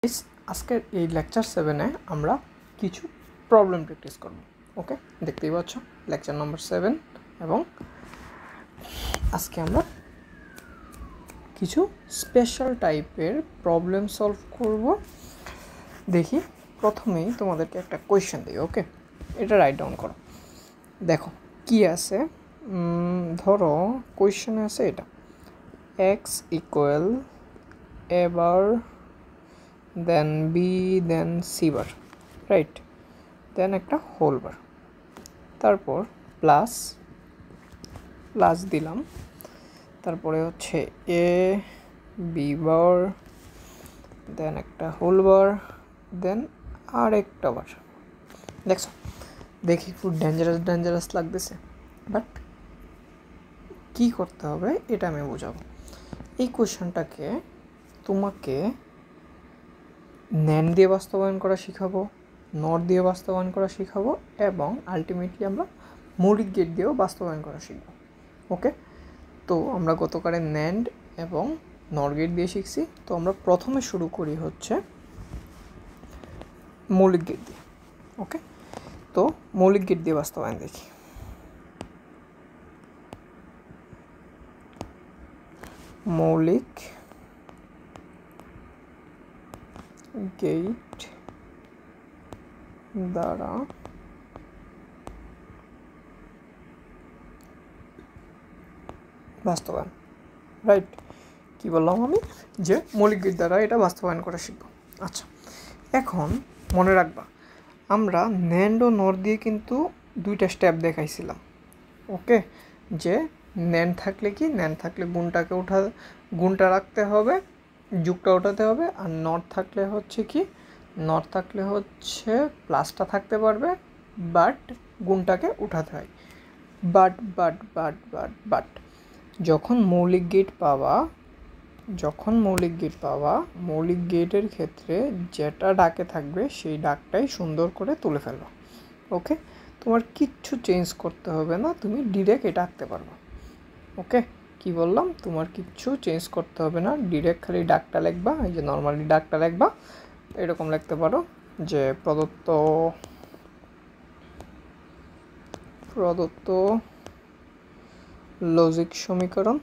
আজকের এই লেকচার 7-এ আমরা কিছু প্রবলেম প্র্যাকটিস করব। ওকে, দেখতেই পাচ্ছ লেকচার নম্বর 7 এবং আজকে আমরা কিছু স্পেশাল টাইপের প্রবলেম সলভ করব। দেখি প্রথমেই তোমাদেরকে একটা কোয়েশ্চেন দিই। ওকে, এটা রাইট ডাউন করো। দেখো কি আছে, ধরো কোয়েশ্চেনে আছে এটা x equal a bar then B then C bar, right, then একটা হোল বার, তারপর প্লাস প্লাস দিলাম, তারপরে হচ্ছে এ বি বার দেন একটা হোল বার দেন আর একটা বার। দেখছো, দেখি একটু ডেঞ্জারাস লাগতেছে, বাট কি করতে হবে এটা আমি বোঝাবো। এই কোয়েশ্চনটাকে তোমাকে ন্যান্ড দিয়ে বাস্তবায়ন করা শিখাবো, নট দিয়ে বাস্তবায়ন করা শিখাবো এবং আলটিমেটলি আমরা মৌলিক গেট দিয়েও বাস্তবায়ন করা শিখব। ওকে, তো আমরা গতকালে ন্যান্ড এবং নট গেট দিয়ে শিখছি, তো আমরা প্রথমে শুরু করি হচ্ছে মৌলিক গেট দিয়ে। ওকে, তো মৌলিক গেট দিয়ে বাস্তবায়ন দেখি। মৌলিক গেট দ্বারা বাস্তবায়ন, রাইট, কি বললাম আমি, যে মৌলিক গেট দ্বারা এটা বাস্তবায়ন করা শিখব। আচ্ছা, এখন মনে রাখবা আমরা ন্যান্ড ও নট দিয়ে কিন্তু দুইটা স্টেপ দেখাইছিলাম। ওকে, যে ন্যান্ড থাকলে কি, ন্যান্ড থাকলে গুণটা রাখতে হবে, যুগটা ওঠাতে হবে, আর নট থাকলে হচ্ছে কি, নট থাকলে হচ্ছে প্লাসটা থাকতে পারবে বাট গুণটাকে উঠাতে হয়। বাট যখন মৌলিক গেট পাওয়া, মৌলিক গেটের ক্ষেত্রে যেটা ডাকে থাকবে সেই ডাকটাই সুন্দর করে তুলে ফেলবো। ওকে, তোমার কিচ্ছু চেঞ্জ করতে হবে না, তুমি ডিরেক্ট এটা আঁকতে পারবে। ওকে, কি বললাম, তোমার কিচ্ছু চেঞ্জ করতে হবে না, ডিরেক্ট খালি ডাকটা লিখবা। এই যে নর্মালি ডাকটা লিখবা, এরকম লিখতে পারো যে প্রদত্ত লজিক সমীকরণ,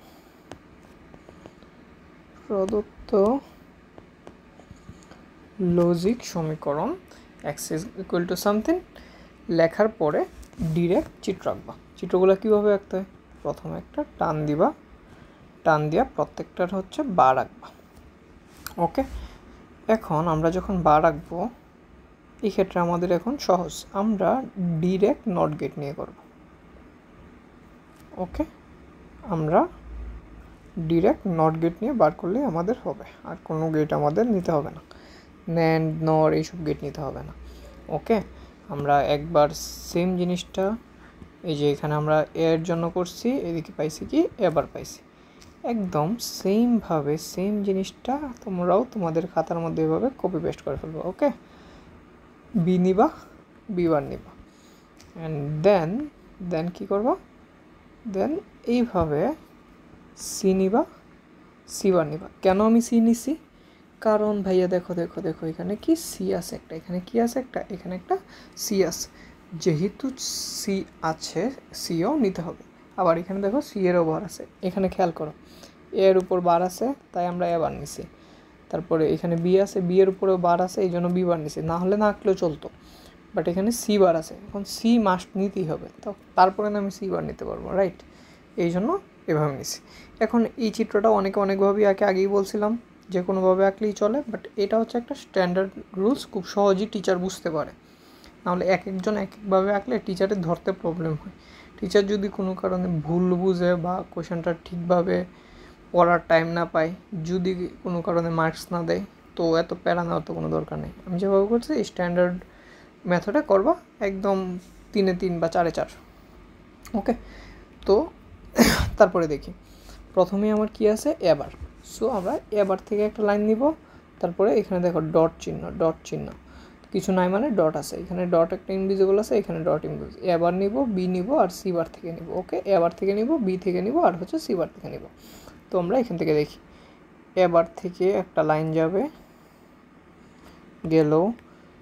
x is equal to something লেখার পরে ডিরেক্ট চিত্র আঁকবা। চিত্রগুলো কীভাবে আঁকতে হয়, প্রথমে একটা টান দিয়া প্রত্যেকটার হচ্ছে বার আঁকবা। ওকে, এখন আমরা যখন বার আঁকবো, এই ক্ষেত্রে আমাদের এখন সহজ, আমরা ডিরেক্ট নট গেট নিয়ে করব। ওকে, আমরা ডিরেক্ট নট গেট নিয়ে বার করলেই আমাদের হবে, আর কোনো গেট আমাদের নিতে হবে না, ন্যান্ড নর এইসব গেট নিতে হবে না। ওকে, আমরা একবার সেম জিনিসটা এই যে এখানে আমরা এর জন্য করছি, এদিকে পাইছি কি, এবার পাইছি, একদম সেমভাবে সেম জিনিসটা তোমরাও তোমাদের খাতার মধ্যে এভাবে কপি পেস্ট করে ফেলবো। ওকে, বি নিবা, বি বার নিবা, অ্যান্ড দেন কী করবা, দেন এইভাবে সি নিবা, সি বার নিবা। কেন আমি সি নিছি, কারণ ভাইয়া দেখো এখানে কি সি আছে একটা, এখানে কি আছে একটা, এখানে একটা সি আছে, যেহেতু সি আছে সিও নিতে হবে। আবার এখানে দেখো সি এরও বার আছে, এখানে খেয়াল করো এর উপর বার আছে তাই আমরা এ বার নিছি, তারপরে এখানে বি আছে, বি এর উপরেও বার আছে এই জন্য বি বার নিছি, না হলে না আঁকলেও চলতো, বাট এখানে সি বার আছে, এখন সি মাস্ট নিতেই হবে, তো তারপরে না আমি সি বার নিতে পারবো, রাইট, এই জন্য এভাবে নিছি। এখন এই চিত্রটা অনেকভাবেই আগেই বলছিলাম যে কোনোভাবে আঁকলেই চলে, বাট এটা হচ্ছে একটা স্ট্যান্ডার্ড রুলস, খুব সহজেই টিচার বুঝতে পারে, নাহলে একজন একভাবে আঁকলে টিচারের ধরতে প্রবলেম হয়। টিচার যদি কোনো কারণে ভুল বুঝে বা কোশ্চেনটা ঠিকভাবে পড়ার টাইম না পায়, যদি কোনো কারণে মার্কস না দেয়, তো এত প্যারা নেওয়ার তো কোনো দরকার নেই। আমি যেভাবে করছি স্ট্যান্ডার্ড মেথডে করবা, একদম 3-এ 3 বা 4-এ 4। ওকে, তো তারপরে দেখি প্রথমেই আমার কি আছে, এবার। সো আমরা এবার থেকে একটা লাইন নিব, তারপরে এখানে দেখো ডট চিহ্ন কিছু নাই মানে ডট আছে, এখানে ডট একটা ইনভিজিবল আছে, এখানে ডট ইনভিজিবল, এবার নিব, বি নিব আর সি বার থেকে নিব। ওকে, এবার থেকে নিব, বি থেকে নিব আর হচ্ছে সি বার থেকে নিব। তো আমরা এখান থেকে দেখি এবার থেকে একটা লাইন যাবে, গেল।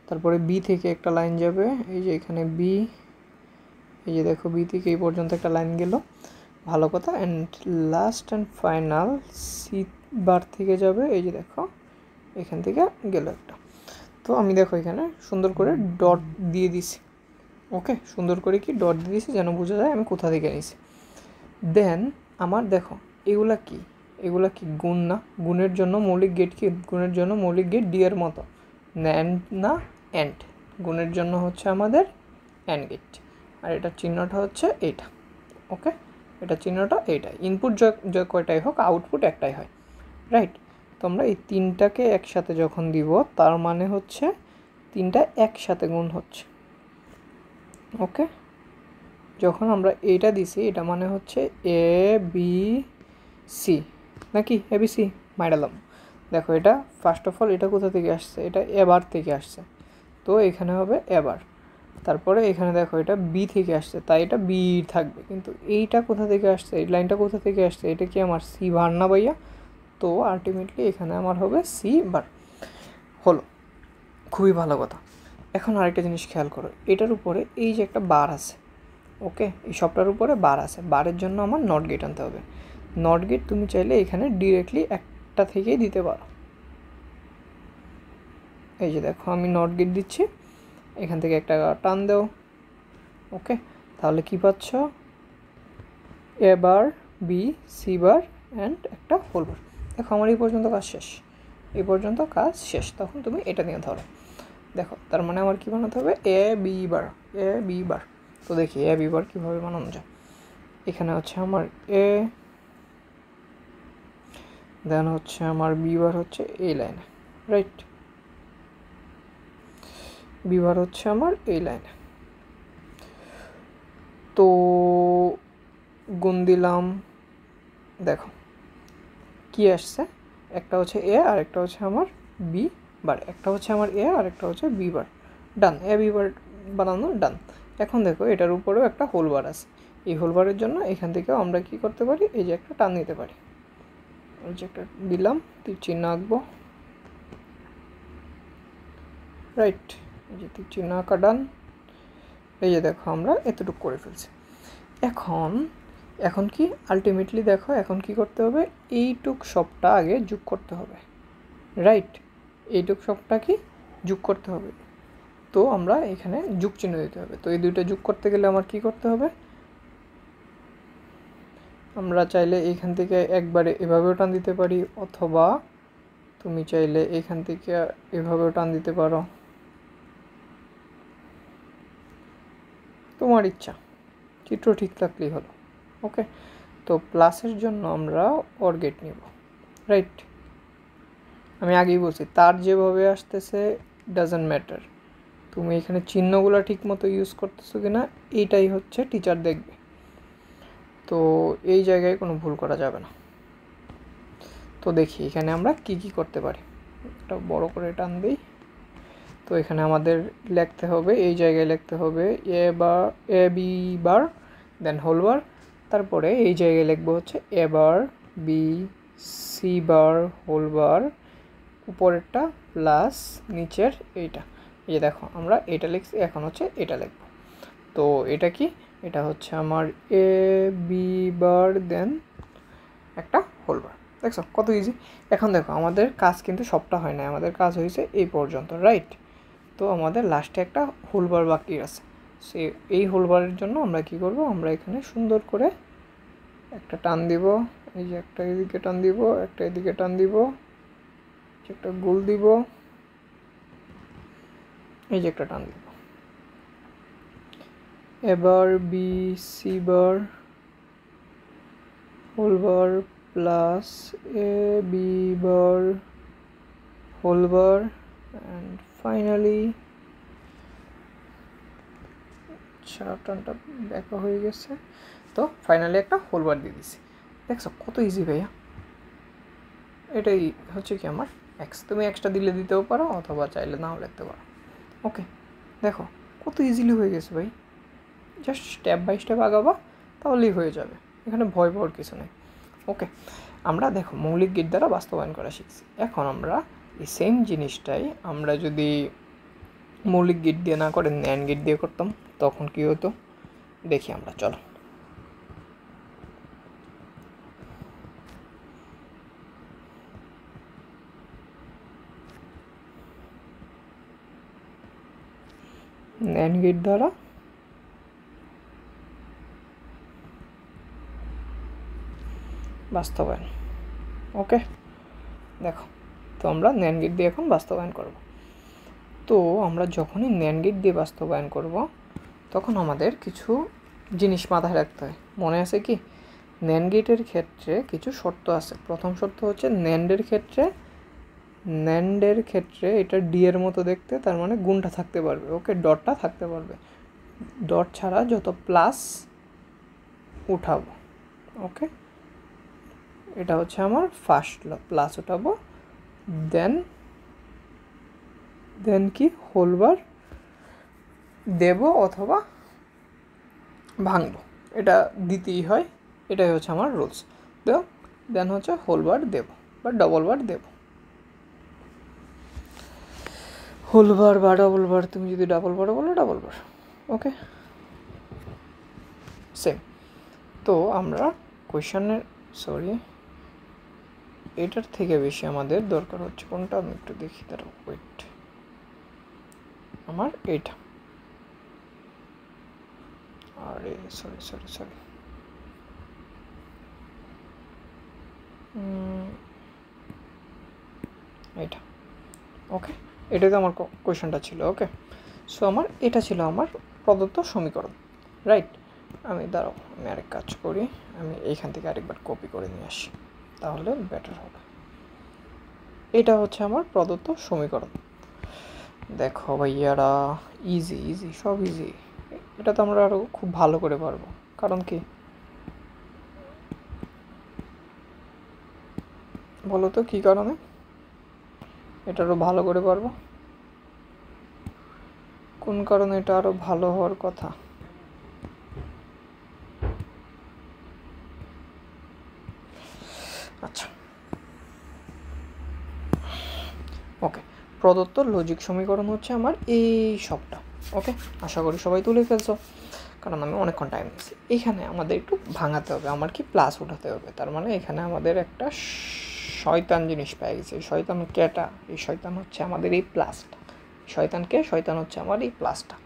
তারপরে বি থেকে একটা লাইন যাবে, এই যে এখানে বি, এই যে দেখো বি থেকে এই পর্যন্ত একটা লাইন গেল, ভালো কথা। And last and final C bar থেকে যাবে, এই যে দেখো এখান থেকে গেল একটা। তো আমি দেখো এখানে সুন্দর করে ডট দিয়ে দিছি। ওকে, সুন্দর করে কি ডট দিয়ে দিছি যেন বোঝা যায় আমি কোথা থেকে নিছি। দেন আমার দেখো এগুলা কি, এগুলা কি গুণ না? গুণের জন্য মৌলিক গেট কি? গুণের জন্য মৌলিক গেট ডি এর মতো, ন্যান্ড না অ্যান্ড। গুণের জন্য হচ্ছে আমাদের অ্যান্ড গেট, আর এটার চিহ্নটা হচ্ছে এইটা। ওকে, এটা চিহ্নটা এইটা। ইনপুট কয়টাই হোক আউটপুট একটাই হয়, রাইট? তোমরা এই তিনটাকে একসাথে যখন দিব তার মানে হচ্ছে তিনটা একসাথে গুণ হচ্ছে। ওকে, যখন আমরা এইটা দিছি এটা মানে হচ্ছে এ বি সি, নাকি এ বি সি মাইডালাম। দেখো এটা ফার্স্ট অফ অল এটা কোথা থেকে আসছে? এটা এবার থেকে আসছে, তো এখানে হবে এবার। তারপরে এখানে দেখো এটা বি থেকে আসছে, তাই এটা বি থাকবে। কিন্তু এইটা কোথা থেকে আসছে? এই লাইনটা কোথা থেকে আসছে? এটা কি আমার সি বার না ভাইয়া? তো আলটিমেটলি এখানে আমার হবে সি বার। হলো, খুবই ভালো কথা। এখন আরেকটা জিনিস খেয়াল করো, এটার উপরে এই যে একটা বার আছে, ওকে, এই সবটার উপরে বার আছে। বারের জন্য আমার নট গেট আনতে হবে। নট গেট তুমি চাইলে এখানে ডিরেক্টলি একটা থেকেই দিতে পারো। এই যে দেখো আমি নট গেট দিচ্ছি, এখান থেকে একটা টান দাও। ওকে, তাহলে কি পাচ্ছ? এ bar, B, C bar and একটা হোল বার। দেখো আমার এই পর্যন্ত কাজ শেষ, এই পর্যন্ত কাজ শেষ। তখন তুমি এটা নিয়ে ধরো। দেখো তার মানে আমার কী বানাতে হবে? এ বি বার, এ বি বার। তো দেখি এ বি বার কীভাবে বানানো যায়। এখানে হচ্ছে আমার এ, দেন হচ্ছে আমার বি বার হচ্ছে এই লাইনে, রাইট? বি বার হচ্ছে আমার এই লাইনে। তো গুণ দিলাম, দেখো কি আসছে, একটা হচ্ছে এ আর একটা হচ্ছে আমার বি বার, একটা হচ্ছে আমার এ আর একটা হচ্ছে বি বার। ডান, এ বি বার বানানো ডান। এখন দেখো এটার উপরেও একটা হোল বার আছে, এই হোল বারের জন্য এখান থেকেও আমরা কি করতে পারি? এই যে একটা টান দিতে পারি, এই যে একটা দিলাম, তীর চিহ্ন আঁকবো, রাইট? এই যে তীর চিহ্ন আঁকা ডান। এই যে দেখো আমরা এতটুকু করে ফেলছি। এখন কি আলটিমেটলি দেখো এখন কি করতে হবে? এইটুক সবটা আগে যোগ করতে হবে, রাইট? এইটুক সবটা কি যোগ করতে হবে। তো আমরা এখানে যোগ চিহ্ন দিতে হবে। তো এই দুইটা যোগ করতে গেলে আমার কি করতে হবে? আমরা চাইলে এইখান থেকে একবারে এভাবেও টান দিতে পারি, অথবা তুমি চাইলে এইখান থেকে এভাবেও টান দিতে পারো, তোমার ইচ্ছা, চিত্র ঠিক থাকলেই হলো। ওকে, তো প্লাসের জন্য আমরা অর গেট নিব, রাইট? আমি আগেই বলছি তার যেভাবে আসতেছে ডাজন্ট ম্যাটার, তুমি এখানে চিহ্নগুলো ঠিক মতো ইউজ করতেছো কিনা এইটাই হচ্ছে টিচার দেখবে। তো এই জায়গায় কোনো ভুল করা যাবে না। তো দেখি এখানে আমরা কি কি করতে পারি, একটা বড় করে টান দিই। তো এখানে আমাদের লিখতে হবে, এই জায়গায় লিখতে হবে এ বার, A B bar, then whole বার। তারপরে এই জায়গায় লিখবো হচ্ছে A bar, B, C bar, whole bar, উপরেরটা প্লাস নিচের এইটা। এই যে দেখো আমরা এটা লিখছি, এখন হচ্ছে এটা লিখব। তো এটা কি? এটা হচ্ছে আমার এ বি বার, দেন একটা হোল বার। দেখছো কত ইজি। এখন দেখো আমাদের কাজ কিন্তু সবটা হয় না, আমাদের কাজ হয়েছে এই পর্যন্ত, রাইট? তো আমাদের লাস্টে একটা হোল বার বাকি আছে। সে এই হোল বারের জন্য আমরা কি করব? আমরা এখানে সুন্দর করে একটা টান দিব, এই যে একটা এদিকে টান দিব, একটা এদিকে টান দিব, একটা গোল দিব, এই যে একটা টান দিব। এবার B C bar, whole bar plus A B bar, whole bar, and finally টানটা ব্যাকা হয়ে গেছে। তো ফাইনালি একটা হোল বার দিয়ে দিছি। দেখছো কত ইজি ভাইয়া। এটাই হচ্ছে কি আমার এক্স। তুমি এক্সট্রা দিলে দিতেও পারো, অথবা চাইলে নাও লিখতে পারো। ওকে, দেখো কত ইজিলি হয়ে গেছে ভাই। জাস্ট স্টেপ বাই স্টেপ আগাবা, তাহলেই হয়ে যাবে, এখানে ভয় পাওয়ার কিছু নেই। ওকে, আমরা দেখো মৌলিক গেট দ্বারা বাস্তবায়ন করা শিখছি। এখন আমরা এই সেম জিনিসটাই আমরা যদি মৌলিক গেট দিয়ে না করে ন্যান্ড গেট দিয়ে করতাম তখন কী হতো দেখি আমরা, চলো। ন্যান্ড গেট দ্বারা বাস্তবায়ন। ওকে, দেখো, তো আমরা ন্যান্ড গেট দিয়ে এখন বাস্তবায়ন করব। তো আমরা যখনই ন্যান্ড গেট দিয়ে বাস্তবায়ন করব তখন আমাদের কিছু জিনিস মাথায় রাখতে হয়। মনে আছে কি, ন্যান্ড গেটের ক্ষেত্রে কিছু শর্ত আছে। প্রথম শর্ত হচ্ছে ন্যান্ডের ক্ষেত্রে এটা ডি এর মতো দেখতে, তার মানে গুণটা থাকতে পারবে। ওকে, ডটটা থাকতে পারবে। ডট ছাড়া যত প্লাস উঠাবো, ওকে, এটা হচ্ছে আমার ফার্স্ট ল। প্লাস উঠাবো, দেন কি হোলবার দেব অথবা ভাঙবো, এটা দিতেই হয়, এটাই হচ্ছে আমার রুলস। দেন হচ্ছে হোলবার দেব বা ডবল বার দেব। হোলবার বা ডবল বার, তুমি যদি ডাবল বার বলো ডাবল বার। ওকে, সেম। তো আমরা কোয়েশ্চেনের এটার থেকে বেশি আমাদের দরকার হচ্ছে কোনটা, আমি একটু দেখি, তারা ওয়েট, আমার এইটা, আরে সরি এইটা। ওকে, এটাই তো আমার কোয়েশ্চেনটা ছিল। ওকে, সো আমার এটা ছিল আমার প্রদত্ত সমীকরণ, রাইট। আমি আরেক কাজ করি, আমি এইখান থেকে আরেকবার কপি করে নিয়ে আসি, তাহলে বেটার হবে। এটা হচ্ছে আমার প্রদত্ত সমীকরণ। দেখো ভাইয়ারা, ইজি সব ইজি। এটা তো আমরা আরও খুব ভালো করে পারবো, কারণ কি বলো তো কী কারণে এটা আরও ভালো করে পারবো? কোন কারণে এটা আরও ভালো হওয়ার কথা? আচ্ছা, ওকে, প্রদত্ত লজিক সমীকরণ হচ্ছে আমার এই সবটা। ওকে, আশা করি সবাই তুলে ফেলছো, কারণ আমি অনেকক্ষণ টাইম নিয়েছি। এখানে আমাদের একটু ভাঙাতে হবে, আমার কি প্লাস উঠাতে হবে। তার মানে এখানে আমাদের একটা শয়তান জিনিস পেয়ে গেছে। শয়তান কেটা? এই শয়তান হচ্ছে আমাদের এই প্লাসটা। শয়তান হচ্ছে আমার এই প্লাসটা।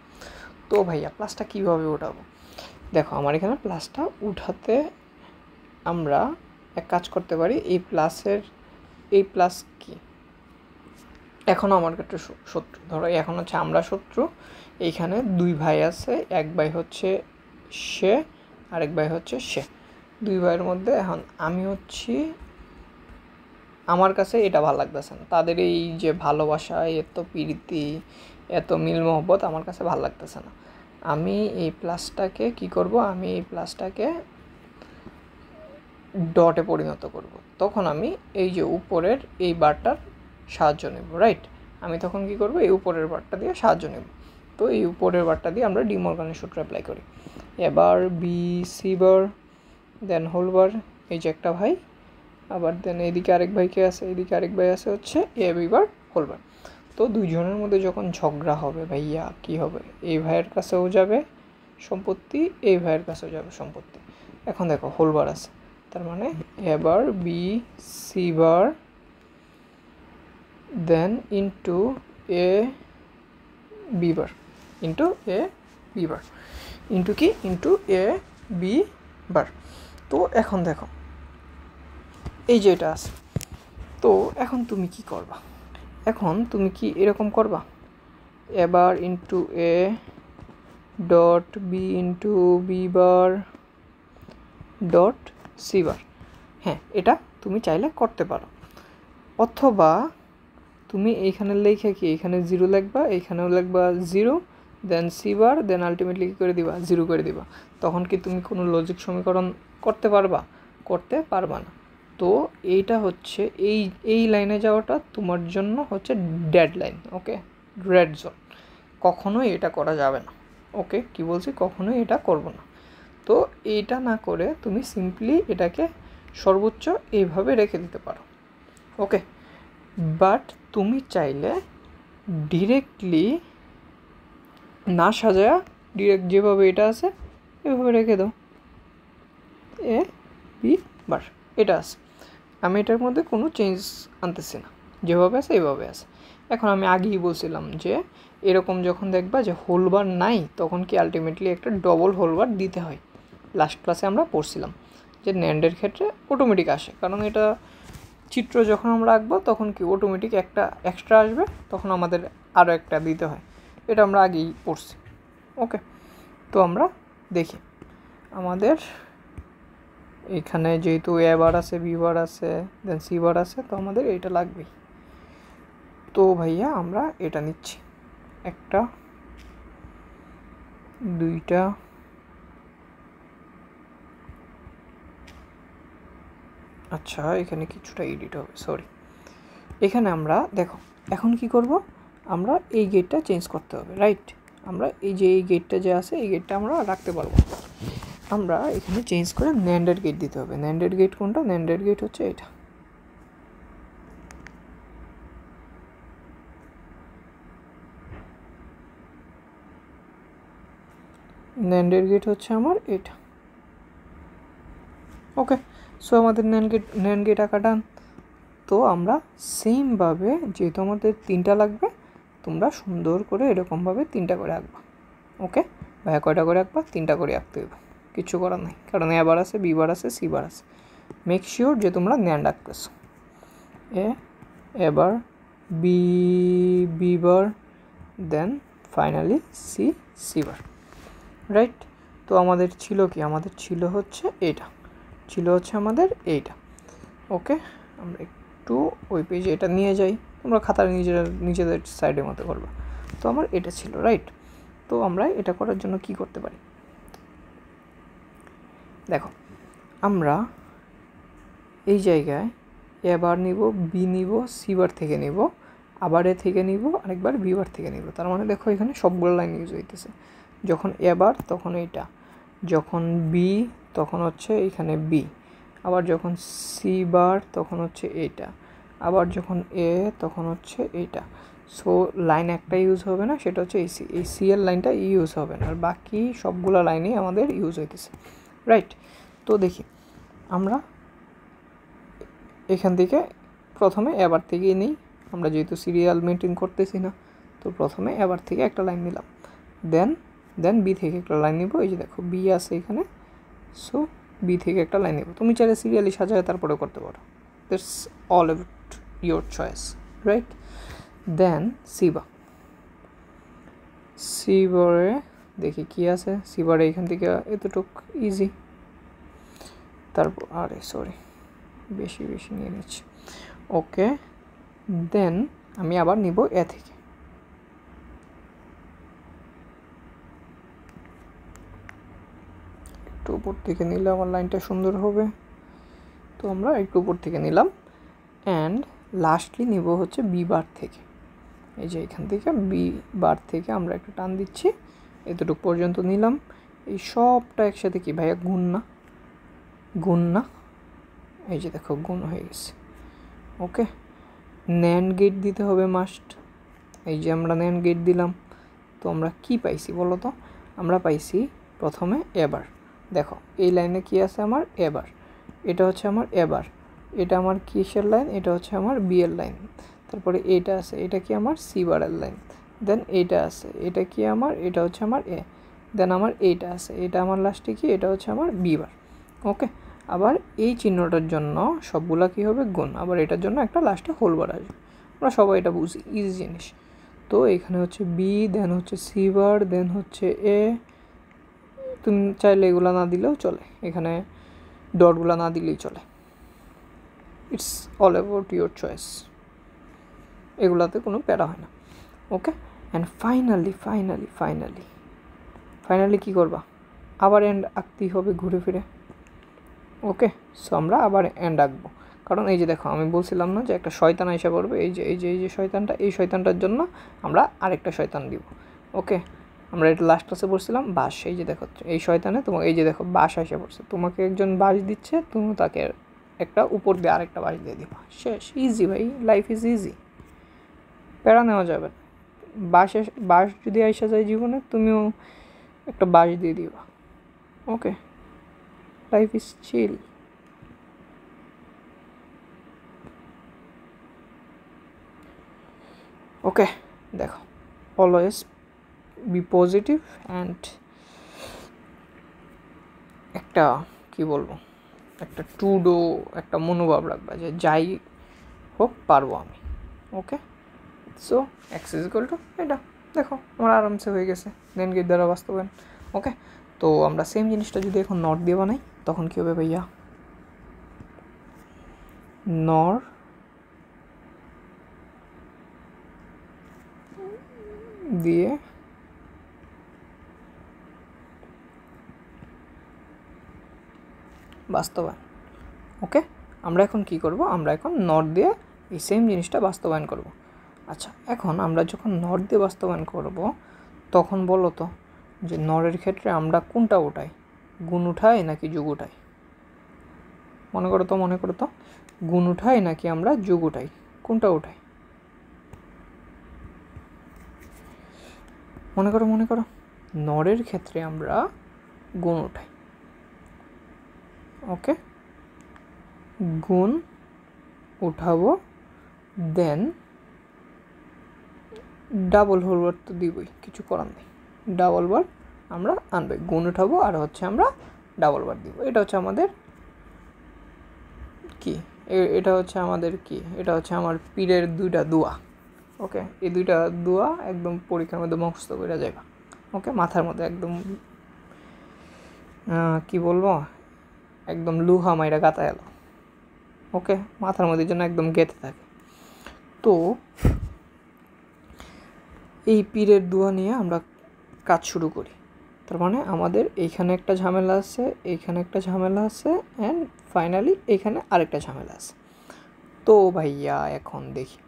তো ভাইয়া প্লাসটা কীভাবে উঠাবো? দেখো, আমার এখানে প্লাসটা উঠাতে আমরা এক কাজ করতে পারি। এই প্লাস কি, এখন আমার একটা শত্রু, ধরো এখন হচ্ছে আমরা শত্রু। এইখানে দুই ভাই আছে, এক ভাই হচ্ছে সে, আরেক ভাই হচ্ছে সে। দুই ভাইয়ের মধ্যে এখন আমি হচ্ছি, আমার কাছে এটা ভালো লাগতেছে না। তাদের এই যে ভালোবাসা, এত প্রীতি, এত মিল মহব্বত আমার কাছে ভালো লাগতেছে না। আমি এই প্লাসটাকে কি করব, আমি এই প্লাসটাকে ডটে পরিণত করব। তখন আমি এই যে উপরের এই বারটার সাহায্য নেব, রাইট। আমি তখন কি করব, এই উপরের বারটা দিয়ে সাহায্য নেব। তো এই উপরের বারটা দিয়ে আমরা ডি মর্গানের সূত্র অ্যাপ্লাই করি। এবার B C bar, then whole bar, এই যে একটা ভাই, আবার দেন এইদিকে আরেক ভাই কে আছে, এইদিকে আরেক ভাই আছে হচ্ছে এ বি বার হোল বার। তো দুইজনের মধ্যে যখন ঝগড়া হবে ভাইয়া, কি হবে, এই ভাইয়ের কাছেও যাবে সম্পত্তি, এই ভাইয়ের কাছেও যাবে সম্পত্তি। এখন দেখো হোল বার আছে, তার মানে এবার বি সি বার দেন ইন্টু এ বি বার ইন্টু এ বি বার ইন্টু কি, ইন্টু এ বি বার। তো এখন দেখো এই যে এটা আছে। তো এখন তুমি কি করবা, এখন তুমি কি এরকম করবা, এবার into A dot B into B bar dot C bar. হ্যাঁ, এটা তুমি চাইলে করতে পারো, অথবা তুমি এইখানে লেখে কি এখানে জিরো লিখবা, এইখানেও লিখবা জিরো, দেন সি বার, দেন আলটিমেটলি কী করে দিবা, জিরো করে দিবা। তখন কি তুমি কোনো লজিক সমীকরণ করতে পারবা? করতে পারবা না। তো এইটা হচ্ছে এই লাইনে যাওয়াটা তোমার জন্য হচ্ছে ডেড লাইন। ওকে, রেড জোন, কখনোই এটা করা যাবে না। ওকে, কি বলছি, কখনোই এটা করব না। তো এইটা না করে তুমি সিম্পলি এটাকে সর্বোচ্চ এইভাবে রেখে দিতে পারো। ওকে, বাট তুমি চাইলে ডিরেক্টলি না সাজায়া ডিরেক্ট যেভাবে এটা আছে এভাবে রেখে দাও, এ বি বার এটা আছে। আমি এটার মধ্যে কোনো চেঞ্জ আনতেছি না, যেভাবে আছে এভাবে আছে। এখন আমি আগেই বলছিলাম যে এরকম যখন দেখবা যে হোলবার নাই তখন কি আলটিমেটলি একটা ডবল হোলবার দিতে হয়। লাস্ট ক্লাসে আমরা পড়ছিলাম যে ন্যান্ডের ক্ষেত্রে অটোমেটিক আসে, কারণ এটা চিত্র যখন আমরা আঁকবো তখন কি অটোমেটিক একটা এক্সট্রা আসবে, তখন আমাদের আরও একটা দিতে হয়। এটা আমরা আগেই পড়ছি। ওকে, তো আমরা দেখি আমাদের এখানে যেহেতু এ বার আছে, বি বার আছে, দেন সি বার আছে, তো আমাদের এটা লাগবেই। তো ভাইয়া আমরা এটা নিচ্ছি, একটা, দুইটা, আচ্ছা এখানে কিছুটা এডিট হবে, সরি। এখানে আমরা দেখো এখন কি করব, আমরা এই গেটটা চেঞ্জ করতে হবে, রাইট? আমরা এই যে এই গেটটা যে আছে এই গেটটা আমরা রাখতে পারবো, আমরা এখানে চেঞ্জ করে ন্যান্ডেড গেট দিতে হবে। ন্যান্ডেড গেট কোনটা? ন্যান্ডেড গেট হচ্ছে এটা। ন্যান্ডেড গেট হচ্ছে আমার এটা। ওকে, সো আমাদের ন্যান্ড গেট আঁকা ডান। তো আমরা সেমভাবে যেহেতু আমাদের তিনটা লাগবে, তোমরা সুন্দর করে এরকমভাবে তিনটা করে আঁকবা। ওকে ভাইয়া, কয়টা করে আঁকবা? তিনটা করে আঁকতে হবে, কিছু করার নাই, কারণ এ বার আছে, বি বার আছে, সি বার আছে। মেক শিওর যে তোমরা ন্যান্ড আঁকতেছো। A bar, B bar, then finally C bar, right? তো আমাদের ছিল কি? আমাদের ছিল হচ্ছে এইটা, ছিল হচ্ছে আমাদের এইটা। ওকে, আমরা একটু ওই পেজে এটা নিয়ে যাই, তোমরা খাতার নিজেদের সাইডের মতো করবে। তো আমার এটা ছিল, রাইট? তো আমরা এটা করার জন্য কি করতে পারি দেখো, আমরা এই জায়গায় এ বার নিব, বি নিব, সি বার থেকে নিব, আবার এ থেকে নিব, আরেকবার বি বার থেকে নিব। তার মানে দেখো এখানে সবগুলো লাইন ইউজ হইতেছে। যখন এ বার তখন এইটা, যখন বি তখন হচ্ছে এখানে বি, আবার যখন সি বার তখন হচ্ছে এইটা, আবার যখন এ তখন হচ্ছে এইটা। সো লাইন একটা ইউজ হবে না, সেটা হচ্ছে এই সি এর লাইনটা ইউজ হবে না, আর বাকি সবগুলো লাইনই আমাদের ইউজ হইতেছে, রাইট? তো দেখি আমরা এখান থেকে প্রথমে এবার থেকেই নিই, আমরা যেহেতু সিরিয়াল মেনটেন করতেছি না, তো প্রথমে এবার থেকে একটা লাইন নিলাম, দেন বি থেকে একটা লাইন নিব। এই যে দেখো বি আছে এখানে, সো বি থেকে একটা লাইন নিব। তুমি চাইলে সিরিয়ালি সাজায় তারপরে করতে পারো, that's all about your choice, right? Then C বারে দেখি কি আছে। সি বারে এখান থেকে এতটুক ইজি, তারপর আরে সরি বেশি নিয়ে নিচ্ছি। ওকে, দেন আমি আবার নিব এ থেকে, একটু উপর থেকে নিলে আমার লাইনটা সুন্দর হবে। তো আমরা একটু উপর থেকে নিলাম, অ্যান্ড লাস্টলি নিব হচ্ছে বি বার থেকে। এই যে এখান থেকে বি বার থেকে আমরা একটা টান দিচ্ছি, এতটুকু পর্যন্ত নিলাম। এই সবটা একসাথে কি ভাইয়া গুণ না? এই যে দেখো গুণ হয়ে গেছে। ওকে, ন্যান্ড গেট দিতে হবে মাস্ট। এই যে আমরা ন্যান্ড গেট দিলাম, তো আমরা কি পাইছি বলো তো? আমরা পাইছি প্রথমে এবার, দেখো এই লাইনে কি আছে আমার এবার, এটা হচ্ছে আমার এবার, এটা আমার কিসের লাইন? এটা হচ্ছে আমার বি এর লাইন। তারপরে এটা আছে, এটা কি আমার সি বারের লাইন। দেন এইটা আছে, এটা কি আমার? এটা হচ্ছে আমার এ। দেন আমার এইটা আছে, এটা আমার লাস্টে কি? এটা হচ্ছে আমার বি বার। ওকে, আবার এই চিহ্নটার জন্য সবগুলা কী হবে? গুণ। আবার এটার জন্য একটা লাস্টে হোল বার আসবে। আমরা সবাই এটা বুঝি, ইজি জিনিস। তো এখানে হচ্ছে বি, দেন হচ্ছে সি বার, দেন হচ্ছে এ। তুমি চাইলে এগুলো না দিলেও চলে, এখানে ডটগুলো না দিলেই চলে, it's all about your choice, এগুলাতে কোনো প্যারা হয় না। ওকে, অ্যান্ড ফাইনালি কী করবা? আবার এন্ড আঁকতেই হবে ঘুরে ফিরে। ওকে, সো আমরা আবার এন্ড আঁকবো, কারণ এই যে দেখো আমি বলছিলাম না যে একটা শয়তান এসে পড়বে, এই যে শয়তানটা, এই শয়তানটার জন্য আমরা আরেকটা শয়তান দিব। ওকে, আমরা এটা লাস্ট ক্লাসে পড়ছিলাম বাঁশ। এই যে দেখো এই শয়তানে তোমাকে, এই যে দেখো বাঁশ এসে পড়ছে, তোমাকে একজন বাঁশ দিচ্ছে, তুমি তাকে একটা উপর দিয়ে আরেকটা বাঁশ দিয়ে দিবা, শেষ। ইজি ভাই, লাইফ ইজ ইজি, প্যারা নেওয়া যাবে না। বাঁশ যদি আইসা যায় জীবনে, তুমিও একটা বাঁশ দিয়ে দিবা। ওকে, লাইফ ইজ চিল। ওকে, দেখো, অলওয়েজ বি পজিটিভ অ্যান্ড একটা কি বলবো, একটা টুডো একটা মনোভাব রাখবা যে যাই হোক পারবো আমি। Okay, so X is equal to এটা, দেখো আমার আরামসে হয়ে গেছে নেন গেট দ্বারা বাস্তবায়ন। ওকে, তো আমরা সেম জিনিসটা যদি এখন নট দিয়ে বানাই তখন কী হবে ভাইয়া? নর দিয়ে বাস্তবায়ন। ওকে, আমরা এখন কি করব? আমরা এখন নট দিয়ে এই সেম জিনিসটা বাস্তবায়ন করব। আচ্ছা, এখন আমরা যখন নট দিয়ে বাস্তবায়ন করব তখন বলো তো যে নরের ক্ষেত্রে আমরা কোনটা উঠাই, গুণ উঠাই নাকি যোগ উঠাই? মনে করো তো গুণ উঠাই নাকি আমরা যোগ উঠাই, কোনটা উঠাই? মনে করো নরের ক্ষেত্রে আমরা গুণ উঠাই। ওকে, গুণ উঠাবো, দেন ডাবল হোলবার তো দিবই, কিছু করার নেই, ডাবল বার আমরা আনবে, গুণ উঠাবো আর হচ্ছে আমরা ডাবল বার দিব। এটা হচ্ছে আমাদের কি, এটা হচ্ছে আমাদের কি, এটা হচ্ছে আমার পীরের দুইটা দোয়া। ওকে, এই দুইটা দোয়া একদম পরীক্ষার মধ্যে মুখস্থ করে যাইবা। ওকে, মাথার মধ্যে একদম কি বলবো, একদম লুহা মাইরা গাতা এলো। ওকে, মাথার মধ্যে যেন একদম গেঁথে থাকে। তো এই পীরের দোয়া নিয়ে আমরা কাজ শুরু করি। তার মানে আমাদের এইখানে একটা ঝামেলা আছে, এইখানে একটা ঝামেলা আছে, অ্যান্ড ফাইনালি এইখানে আরেকটা ঝামেলা আছে। তো ভাইয়া এখন দেখি,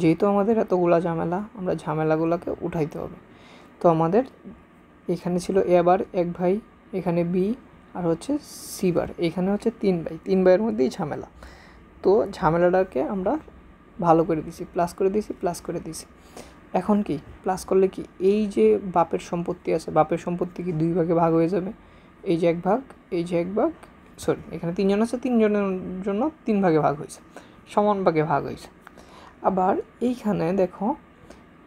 যেহেতু আমাদের এতগুলা ঝামেলা, আমরা ঝামেলাগুলোকে উঠাইতে হবে। তো আমাদের এখানে ছিল এ বার এক ভাই, এখানে বি, আর হচ্ছে সি বার, এখানে হচ্ছে 3 ভাই, 3 ভাইয়ের মধ্যেই ঝামেলা। তো ঝামেলাটাকে আমরা ভালো করে দিছি, প্লাস করে দিছি। এখন কি প্লাস করলে কি, এই যে বাপের সম্পত্তি আছে, বাপের সম্পত্তি কি 2 ভাগে ভাগ হয়ে যাবে। এই যে এক ভাগ, এই যে এক ভাগ, সরি এখানে 3 জন আছে, 3 জনের জন্য 3 ভাগে ভাগ হয়েছে, সমান ভাগে ভাগ হয়েছে। আবার এইখানে দেখো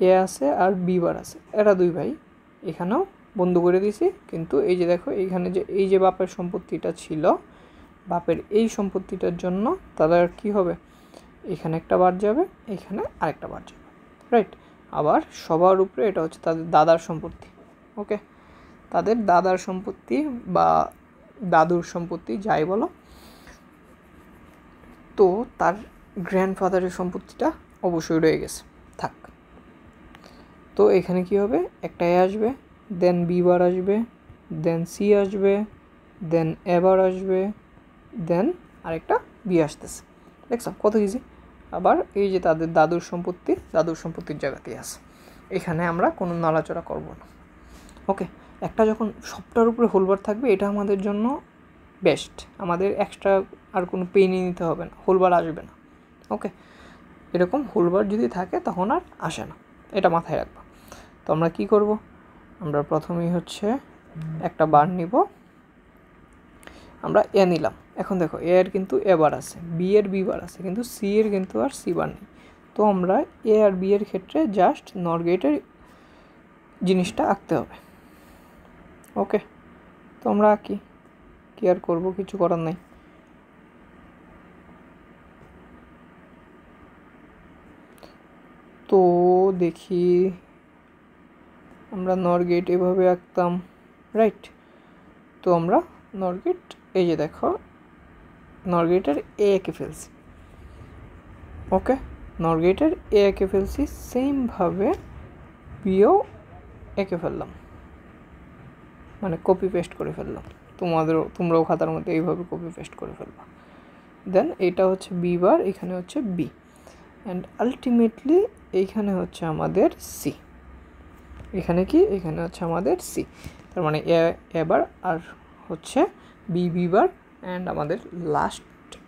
এ আছে আর বি বার আছে, এরা 2 ভাই, এখানেও বন্ধ করে দিয়েছি। কিন্তু এই যে দেখো এইখানে যে এই যে বাপের সম্পত্তিটা ছিল, বাপের এই সম্পত্তিটার জন্য তাদের কি হবে, এখানে একটা বার যাবে, এখানে আরেকটা বার যাবে, রাইট। আবার সবার উপরে এটা হচ্ছে তাদের দাদার সম্পত্তি। ওকে, তাদের দাদার সম্পত্তি বা দাদুর সম্পত্তি যাই বলো, তো তার গ্র্যান্ডফাদারের সম্পত্তিটা অবশ্যই রয়ে গেছে, থাক। তো এখানে কি হবে, একটা এ আসবে, দেন বি বার আসবে, দেন সি আসবে, দেন এ বার আসবে, দেন আরেকটা বি আসতেছে। দেখছো কত ইজি। আবার এই যে তাদের দাদুর সম্পত্তির জায়গাতেই আছে, এখানে আমরা কোনো নড়াচড়া করব না। ওকে, একটা যখন সবটার উপরে হোলবার থাকবে, এটা আমাদের জন্য বেস্ট, আমাদের এক্সট্রা আর কোনো পেইনই নিতে হবে না, হোলবার আসবে না। ওকে, এরকম হোলবার যদি থাকে তখন আর আসে না, এটা মাথায় রাখবা। তো আমরা কি করব, আমরা প্রথমেই হচ্ছে একটা বার নিব, আমরা এ নিলাম। এখন দেখো এ এর কিন্তু এ বার আছে, বি এর বি বার আছে, কিন্তু সি এর কিন্তু আর সি বার নেই। তো আমরা এ আর বি এর ক্ষেত্রে জাস্ট নর গেটের জিনিসটা আঁকতে হবে। ওকে, তো আমরা আঁকি, কি আর করবো, কিছু করার নাই। তো দেখি আমরা নর গেট এভাবে আঁকতাম, রাইট। তো আমরা নর গেট, এই যে দেখো নর গেটের এ এঁকে ফেলছি। ওকে, নর গেটের এ এঁকে ফেলছি, সেমভাবে বিও এঁকে ফেললাম, মানে কপি পেস্ট করে ফেললাম। তোমরাও খাতার মধ্যে এইভাবে কপি পেস্ট করে ফেলবা। দেন এটা হচ্ছে বি বার, এখানে হচ্ছে বি, অ্যান্ড আলটিমেটলি এইখানে হচ্ছে আমাদের সি। এখানে কি, এখানে হচ্ছে আমাদের সি। তার মানে এ বার আর হচ্ছে বি বার, অ্যান্ড আমাদের last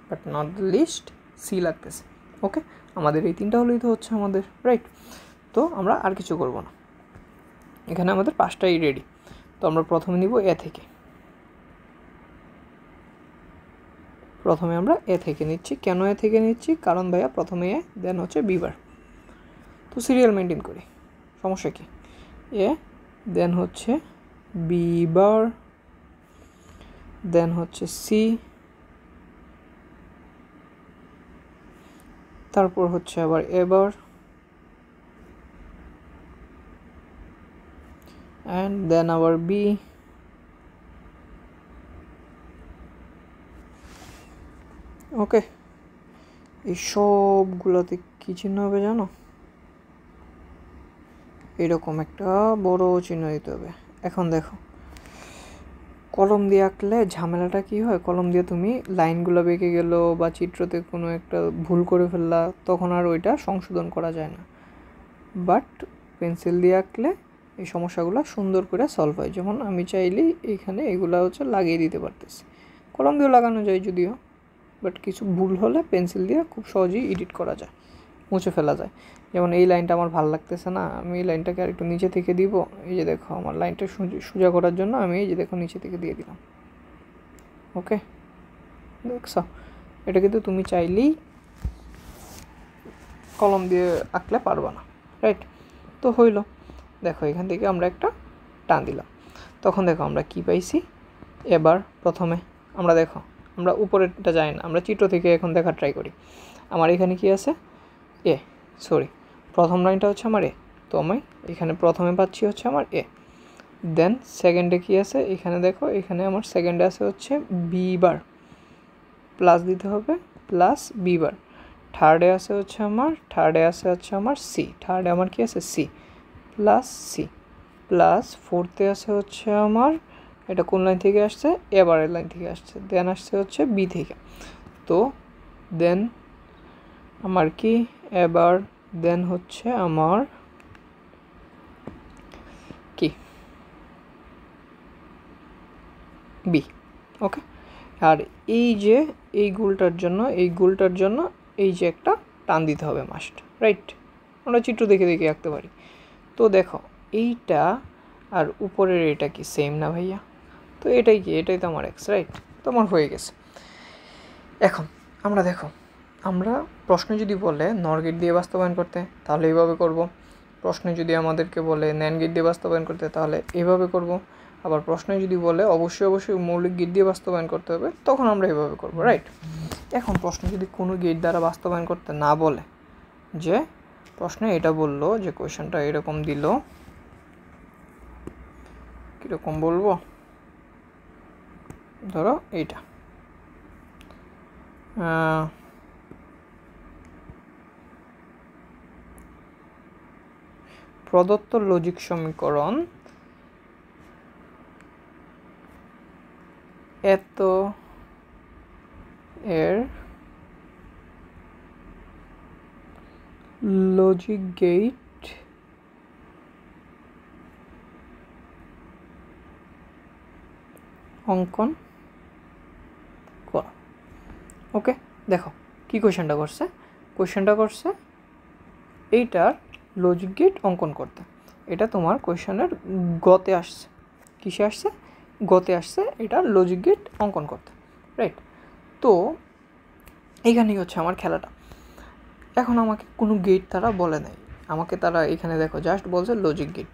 but not the least C লাগতেছে। ওকে, আমাদের এই তিনটা হলেই তো হচ্ছে আমাদের, রাইট? তো আমরা আর কিছু করব না, এখানে আমাদের 5টাই রেডি। তো আমরা প্রথমে নিব এ থেকে, প্রথমে আমরা এ থেকে নিচ্ছি। কেন এ থেকে নিচ্ছি? কারণ ভাইয়া প্রথমে এ, দেন হচ্ছে বি বার। তো সিরিয়াল মেনটেন করি, সমস্যা কি? এ, দেন হচ্ছে বি বার, দেন হচ্ছে সি, তারপর হচ্ছে আবার এ বার, অ্যান্ড দেন আবার বি, ওকে। এই সবগুলোতে কী চিহ্ন হবে জানো? এরকম একটা বড় চিহ্ন দিতে হবে। এখন দেখো, কলম দিয়ে আঁকলে ঝামেলাটা কী হয়, কলম দিয়ে তুমি লাইনগুলো বেঁকে গেল বা চিত্রতে কোনো একটা ভুল করে ফেললা, তখন আর ওইটা সংশোধন করা যায় না। বাট পেন্সিল দিয়ে আঁকলে এই সমস্যাগুলো সুন্দর করে সলভ হয়। যেমন আমি চাইলেই এখানে এগুলো হচ্ছে লাগিয়ে দিতে পারতেছি, কলম দিয়েও লাগানো যায় যদিও, বাট কিছু ভুল হলে পেন্সিল দিয়ে খুব সহজেই এডিট করা যায়, মুছে ফেলা যায়। যেমন এই লাইনটা আমার ভালো লাগতেছে না, আমি এই লাইনটাকে আরেকটু নিচে থেকে দিব। এই যে দেখো, আমার লাইনটা সোজা করার জন্য আমি এই যে দেখো নিচে থেকে দিয়ে দিলাম। ওকে, দেখছো? এটা কিন্তু তুমি চাইলেই কলম দিয়ে আঁকলে পারবা না, রাইট? তো হইল, দেখো এখান থেকে আমরা একটা টান দিলাম, তখন দেখো আমরা কি পাইছি। এবার প্রথমে আমরা দেখো, আমরা উপরেরটা যাই না, আমরা চিত্র থেকে এখন দেখার ট্রাই করি। আমার এখানে কি আছে? এ, সরি, প্রথম লাইনটা হচ্ছে আমার এ, তো আমি এখানে প্রথমে পাচ্ছি হচ্ছে আমার এ। দেন সেকেন্ডে কি আছে? এখানে দেখো, এখানে আমার সেকেন্ডে আছে হচ্ছে বি বার, প্লাস দিতে হবে, প্লাস বি বার। থার্ডে আছে হচ্ছে আমার সি, থার্ডে আমার কি আছে? সি, প্লাস সি, প্লাস ফোর্থে আছে হচ্ছে আমার, এটা কোন লাইন থেকে আসছে? এবারের লাইন থেকে আসছে। দেন আসছে হচ্ছে বি থেকে, তো দেন আমার কি এবার, দেন হচ্ছে আমার কি বি। ওকে, আর এই যে এই গোলটার জন্য এই যে একটা টান দিতে হবে মাস্ট, রাইট? আমরা চিত্র দেখে দেখে আঁকতে পারি। তো দেখো এইটা আর উপরের এটা কি সেম না ভাইয়া? তো এটাই কি, এটাই তো আমার এক্স, রাইট? তো আমার হয়ে গেছে। এখন আমরা দেখো, আমরা প্রশ্নে যদি বলে নর গেট দিয়ে বাস্তবায়ন করতে, তাহলে এইভাবে করব। প্রশ্নে যদি আমাদেরকে বলে ন্যান্ড গেট দিয়ে বাস্তবায়ন করতে, তাহলে এইভাবে করব। আবার প্রশ্নে যদি বলে অবশ্যই মৌলিক গেট দিয়ে বাস্তবায়ন করতে হবে, তখন আমরা এইভাবে করব, রাইট? এখন প্রশ্নে যদি কোনো গেট দ্বারা বাস্তবায়ন করতে না বলে, যে প্রশ্নে এটা বললো যে কোয়েশ্চেনটা এরকম দিল, কীরকম বলবো, ধরো এইটা প্রদত্ত লজিক সমীকরণ এত এর লজিক গেট অঙ্কন করা। ওকে, দেখো কি কোয়েশ্চেনটা করছে, এইটার লজিক গেট অঙ্কন করতে। এটা তোমার কোয়েশ্চেনের গতে আসছে, কিসে আসছে? গতে আসছে, এটা লজিক গেট অঙ্কন করতে, রাইট? তো এইখানেই হচ্ছে আমার খেলাটা। এখন আমাকে কোনো গেট তারা বলে নাই, আমাকে তারা এখানে দেখো জাস্ট বলছে লজিক গেট,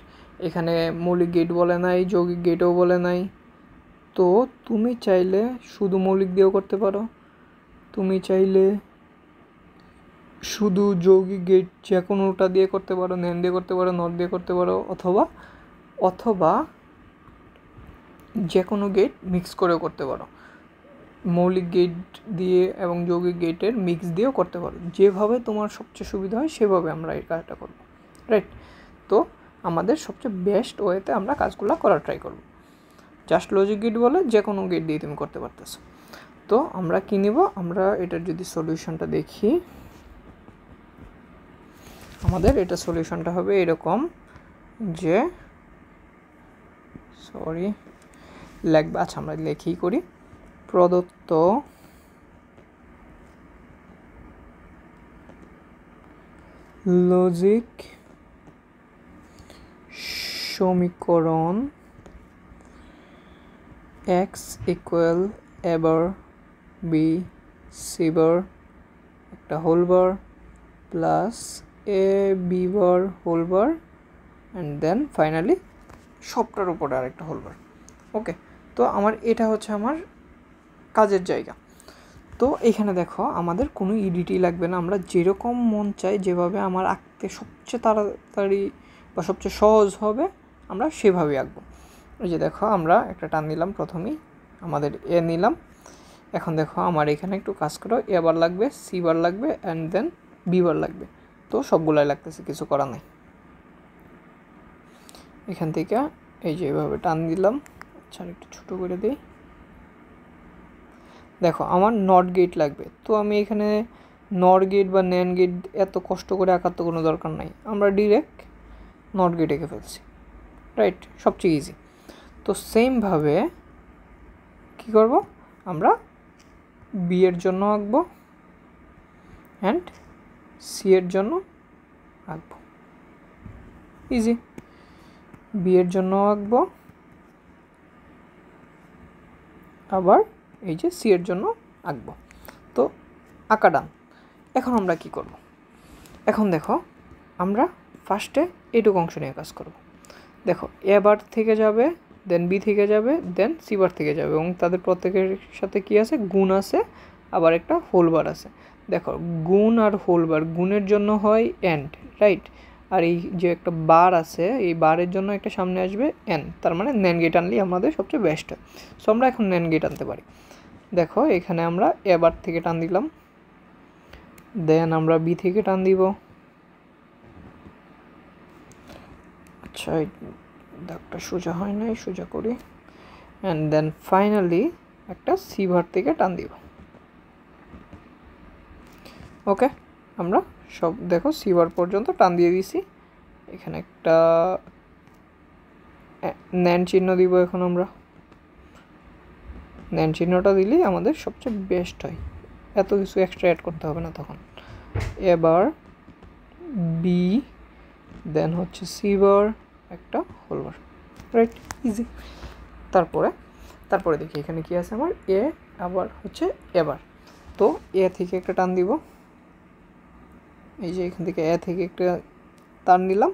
এখানে মৌলিক গেট বলে নাই, যৌগিক গেটও বলে নাই। তো তুমি চাইলে শুধু মৌলিক দিয়েও করতে পারো, তুমি চাইলে শুধু যৌগিক গেট যে কোনোটা দিয়ে করতে পারো, ন্যান্ড দিয়ে করতে পারো, নট দিয়ে করতে পারো, অথবা যে কোনো গেট মিক্স করেও করতে পারো। মৌলিক গেট দিয়ে এবং যৌগিক গেটের মিক্স দিয়েও করতে পারো, যেভাবে তোমার সবচেয়ে সুবিধা হয় সেভাবে আমরা এই কাজটা করব, রাইট? তো আমাদের সবচেয়ে বেস্ট ওয়েতে আমরা কাজগুলো করার ট্রাই করব। জাস্ট লজিক গেট বলে যে কোনো গেট দিয়ে তুমি করতে পারতেছো। তো আমরা কী নিব? আমরা এটার যদি সলিউশনটা দেখি, আমাদের এটা সলিউশনটা হবে এরকম যে, লিখবা, আচ্ছা আমরা লেখেই করি, প্রদত্ত লজিক সমীকরণ X equal A bar B C bar একটা whole bar plus A B bar whole bar and then finally সবটার উপরে আরেকটা হোল বার। ওকে, তো আমার এটা হচ্ছে আমার কাজের জায়গা। তো এখানে দেখো আমাদের কোনো ইডিটই লাগবে না, আমরা যেরকম মন চাই যেভাবে আমার আঁকতে সবচেয়ে তাড়াতাড়ি বা সবচেয়ে সহজ হবে আমরা সেভাবেই আঁকবো। এই যে দেখো আমরা একটা টান নিলাম, প্রথমেই আমাদের এ নিলাম। এখন দেখো আমার এখানে একটু কাজ করো, এ বার লাগবে, সি বার লাগবে অ্যান্ড দেন বি বার লাগবে। তো সবগুলাই লাগতেছে, কিছু করা নাই। এখান থেকে এই যে এভাবে টান দিলাম। আচ্ছা একটু ছোটো করে দিই। দেখো আমার নট গেট লাগবে, তো আমি এখানে নট গেট বা ন্যান গেট এত কষ্ট করে আঁকার তো কোনো দরকার নাই, আমরা ডিরেক্ট নট গেট এঁকে ফেলছি, রাইট, সবচেয়ে ইজি। তো সেমভাবে কী করব, আমরা বি এর জন্য আঁকবো অ্যান্ড সি এর জন্য আঁকবো, ইজি। বি এর জন্য আঁকবো, আবার এই যে সি এর জন্য আঁকবো। তো আঁকা ডান। এখন আমরা কি করব, এখন দেখো আমরা ফার্স্টে এইটুকু অংশ নিয়ে কাজ করব। দেখো এ বার থেকে যাবে, দেন বি থেকে যাবে, দেন সি বার থেকে যাবে এবং তাদের প্রত্যেকের সাথে কি আছে, গুণ আছে, আবার একটা হোল বার আছে। দেখো গুণ আর হোল বার, গুণের জন্য হয় এন্ড, রাইট, আর এই যে একটা বার আছে এই বারের জন্য একটা সামনে আসবে এন, তার মানে ন্যান গেট আনলেই আমাদের সবচেয়ে বেস্ট হয়। সো আমরা এখন ন্যান গেট আনতে পারি। দেখো এখানে আমরা এ বার থেকে টান দিলাম, দেন আমরা বি থেকে টান দিব। আচ্ছা দাগটা সোজা হয় নাই, সোজা করি, অ্যান্ড দেন ফাইনালি একটা সি বার থেকে টান দিব। ওকে, আমরা সব দেখো সি বার পর্যন্ত টান দিয়ে দিছি। এখানে একটা ন্যান চিহ্ন দিব। এখন আমরা ন্যান চিহ্নটা দিলেই আমাদের সবচেয়ে বেস্ট হয়, এত কিছু এক্সট্রা অ্যাড করতে হবে না তখন। এবার বি, দেন হচ্ছে সি বার, একটা হোল বার, রাইট, ইজি। তারপরে দেখি এখানে কি আছে আমার এ, আবার হচ্ছে এবার। তো এ থেকে একটা টান দিব, এই যে এখান থেকে এ থেকে একটা টান নিলাম,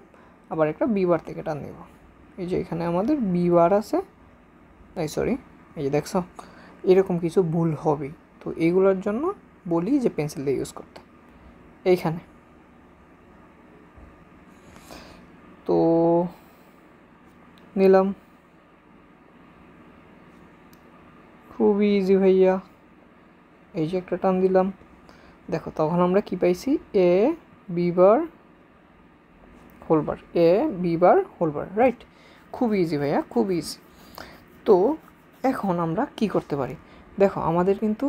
আবার একটা বি বার থেকে টান দিব। এই যে এখানে আমাদের বি বার আছে, এই সরি, এই যে দেখছো এরকম কিছু ভুল হবেই। তো এইগুলোর জন্য বলি যে পেন্সিল দিয়ে ইউজ করতে। এইখানে তো নিলাম, খুবই ইজি ভাইয়া। এই যে একটা টান দিলাম, দেখো তখন আমরা কি পাইছি, A B bar whole bar, A B bar whole bar, right, খুব ইজি ভাইয়া, খুব ইজি। তো এখন আমরা কি করতে পারি, দেখো আমাদের কিন্তু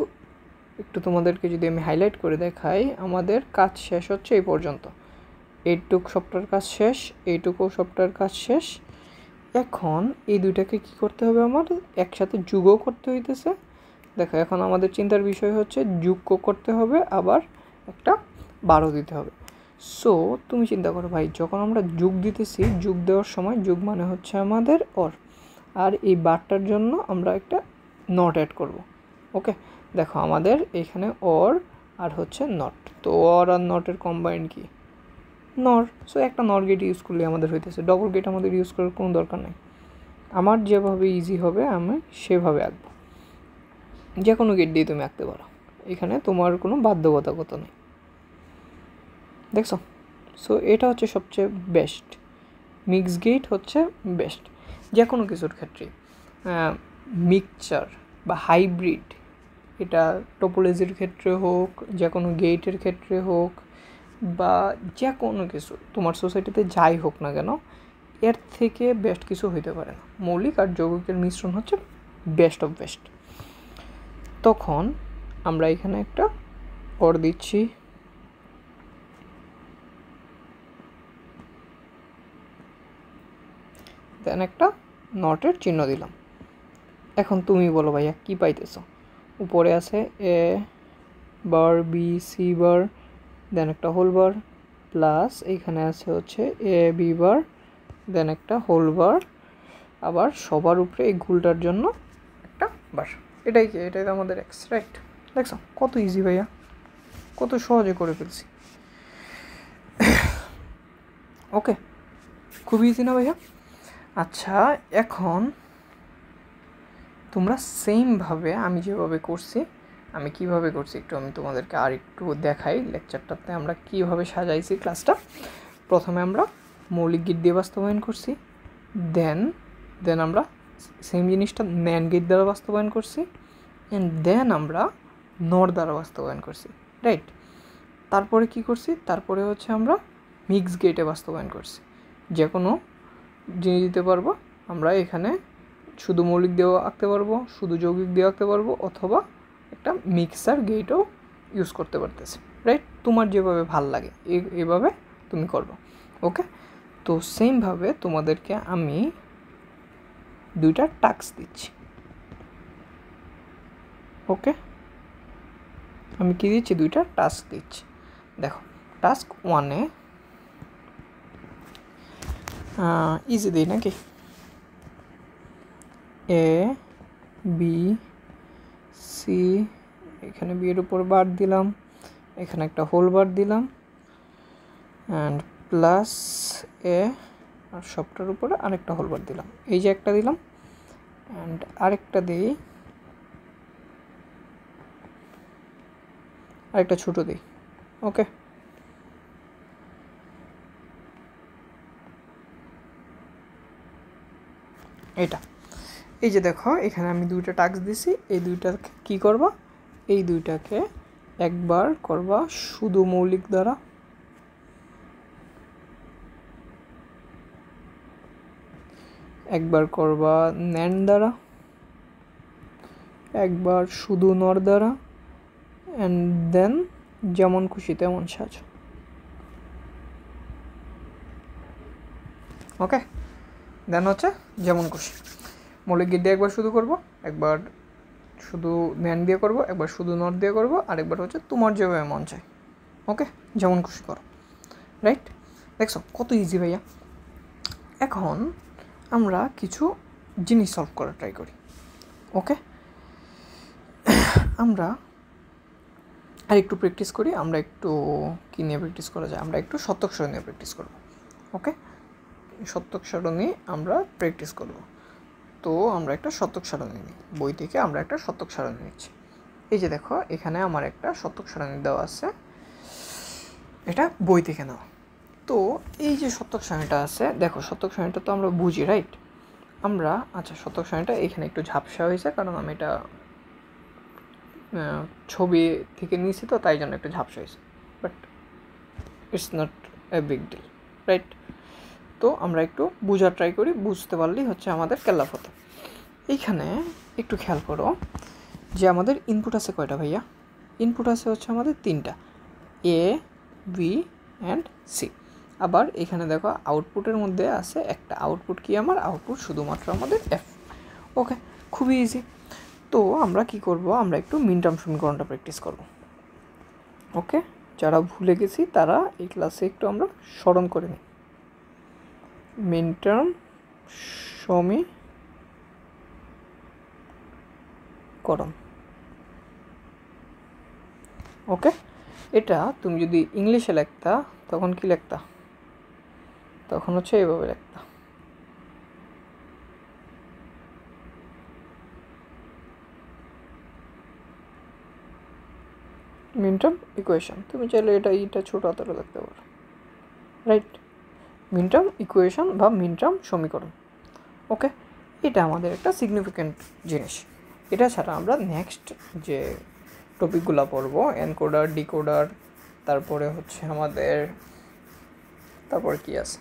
একটু তোমাদেরকে যদি আমি হাইলাইট করে দেখাই, আমাদের কাজ শেষ হচ্ছে এই পর্যন্ত। এইটুক সবটার কাজ শেষ, এইটুকু সবটার কাজ শেষ। এখন এই দুইটাকে কি করতে হবে, আমার একসাথে যুগও করতে হইতেছে। দেখো এখন আমাদের চিন্তার বিষয় হচ্ছে যোগ করতে হবে, আবার একটা 12 দিতে হবে। সো তুমি চিন্তা করো ভাই, যখন আমরা যোগ দিতেছি, যোগ দেওয়ার সময় যোগ মানে হচ্ছে আমাদের অর, আর এই বারটার জন্য আমরা একটা নট অ্যাড করব। ওকে, দেখো আমাদের এখানে অর আর হচ্ছে নট, তো অর আর নটের কম্বাইন্ড কি, নর। সো একটা নর গেট ইউজ করলে আমাদের হইতেছে, ডবল গেট আমাদের ইউজ করার কোনো দরকার নেই। আমার যেভাবে ইজি হবে আমি সেভাবে আঁকবো, যে কোনো গেট দিয়ে তুমি আঁকতে পারো, এখানে তোমার কোনো বাধ্যবাধকতা নেই, দেখছো। সো এটা হচ্ছে সবচেয়ে বেস্ট, মিক্স গেট হচ্ছে বেস্ট যে কোনো কিছুর ক্ষেত্রে। মিক্সচার বা হাইব্রিড, এটা টোপোলজির ক্ষেত্রে হোক, যে কোনো গেটের ক্ষেত্রে হোক, বা যে কোনো কিছু তোমার সোসাইটিতে যাই হোক না কেন, এর থেকে বেস্ট কিছু হইতে পারে না। মৌলিক আর যৌগিকের মিশ্রণ হচ্ছে বেস্ট অফ বেস্ট। তখন আমরা এখানে একটা অর দিচ্ছি, দেন একটা নটের চিহ্ন দিলাম। এখন তুমি বলো ভাইয়া কি পাইতেছ, উপরে আছে এ বার বি সি বার, দেন একটা হোল বার, প্লাস এইখানে আছে হচ্ছে এ বি বার, দেন একটা হোল বার, আবার সবার উপরে এই গোলটার জন্য একটা বার। এটাই কি, এটাই তো আমাদের এক্স, রাইট? দেখছো কত ইজি ভাইয়া, কত সহজে করে ফেলছি। ওকে, খুবই ইজি না ভাইয়া? আচ্ছা, এখন তোমরা সেমভাবে আমি যেভাবে করছি, আমি কিভাবে করছি একটু আমি তোমাদেরকে আর একটু দেখাই। লেকচারটাতে আমরা কীভাবে সাজাইছি ক্লাসটা। প্রথমে আমরা মৌলিক গেট দিয়ে বাস্তবায়ন করছি, দেন আমরা সেম জিনিসটা ন্যান্ড গেট দ্বারা বাস্তবায়ন করছি, অ্যান্ড দেন আমরা নর দ্বারা বাস্তবায়ন করছি, রাইট? তারপরে কি করছি, তারপরে হচ্ছে আমরা মিক্স গেটে বাস্তবায়ন করছি। যে কোনো জিনিস দিতে পারবো আমরা, এখানে শুধু মৌলিক দিয়েও আঁকতে পারবো, শুধু যৌগিক দিয়েও আঁকতে পারবো, অথবা একটা মিক্সার গেটও ইউজ করতে পারতেছি, রাইট? তোমার যেভাবে ভাল লাগে এভাবে তুমি করবো। ওকে, তো সেমভাবে তোমাদেরকে আমি দুইটা টাস্ক দিচ্ছি। ওকে, আমি কি দিচ্ছি, দুইটা টাস্ক দিচ্ছি। দেখো, টাস্ক 1-এ ইজি দিই নাকি, এ বি সি, এখানে বি এর উপর বার দিলাম, এখানে একটা হোল বার দিলাম, অ্যান্ড প্লাস এ, আর সবটার উপরে আরেকটা হোল বার দিলাম। এই যে একটা দিলাম, অ্যান্ড আরেকটা দিই, আরেকটা ছোটো দিই। ওকে, এটা এই যে দেখো, এখানে আমি দুইটা টাস্ক দিছি। এই দুইটাকে কী করবা, এই দুইটাকে একবার করবা শুধু মৌলিক দ্বারা, একবার করবা ন্যান্ড দ্বারা, একবার শুধু নর দ্বারা, অ্যান্ড দেন যেমন খুশি তেমন সাজো। ওকে, দেন হচ্ছে যেমন খুশি। মৌলিক গেট দিয়ে একবার শুধু করবো, একবার শুধু ন্যান্ড দিয়ে করবো, একবার শুধু নর দিয়ে করবো, আরেকবার হচ্ছে তোমার যেভাবে মন চায়। ওকে, যেমন খুশি করো, রাইট? দেখছো কত ইজি ভাইয়া। এখন আমরা কিছু জিনিস সলভ করার ট্রাই করি। ওকে, আমরা আর একটু প্র্যাকটিস করি। আমরা একটু কী নিয়ে প্র্যাকটিস করা যায়, আমরা একটু শতক সারণী নিয়ে প্র্যাকটিস করব। ওকে, শতক সারণী আমরা প্র্যাকটিস করব। তো আমরা একটা শতক সারণী নিই, বই থেকে আমরা একটা শতক সারণী নিচ্ছি। এই যে দেখো, এখানে আমার একটা শতক সারণী দেওয়া আছে, এটা বই থেকে নেওয়া। তো এই যে শতক সারণীটা আছে, দেখো শতক সারণীটা তো আমরা বুঝি, রাইট? আমরা আচ্ছা, শতক সারণীটা এখানে একটু ঝাপসা হয়েছে, কারণ আমি এটা ছবি থেকে নিয়েছি, তো তাই জন্য একটু ঝাপসা হয়েছে, but it's not a big deal, right? তো আমরা একটু বোঝার ট্রাই করি, বুঝতে পারলেই হচ্ছে আমাদের কেল্লাফতে। এইখানে একটু খেয়াল করো যে আমাদের ইনপুট আছে কয়টা ভাইয়া? ইনপুট আছে হচ্ছে আমাদের 3টা, এ বি অ্যান্ড সি। আবার এখানে দেখো আউটপুটের মধ্যে আছে একটা। আউটপুট কি আমার? আউটপুট শুধুমাত্র আমাদের এফ। ওকে, খুবই ইজি। তো আমরা কি করব, আমরা একটু মিন টার্ম সমীকরণটা প্র্যাকটিস করব। ওকে, যারা ভুলে গেছি তারা এই ক্লাসে একটু আমরা স্মরণ করে নিই। মিন টার্ম সমীকরণ। ওকে, এটা তুমি যদি ইংলিশে লিখতা তখন কি লিখতা? তখন হচ্ছে এইভাবে লিখতা, মিন টার্ম ইকুয়েশন। তুমি চাইলে এটা ছোটো হাতেরও লিখতে পারো, রাইট? মিন টার্ম ইকুয়েশন বা মিন টার্ম সমীকরণ। ওকে, এটা আমাদের একটা সিগনিফিক্যান্ট জিনিস। এটা ছাড়া আমরা নেক্সট যে টপিকগুলো পড়বো, এনকোডার, ডিকোডার, তারপরে হচ্ছে আমাদের তারপর কি আছে,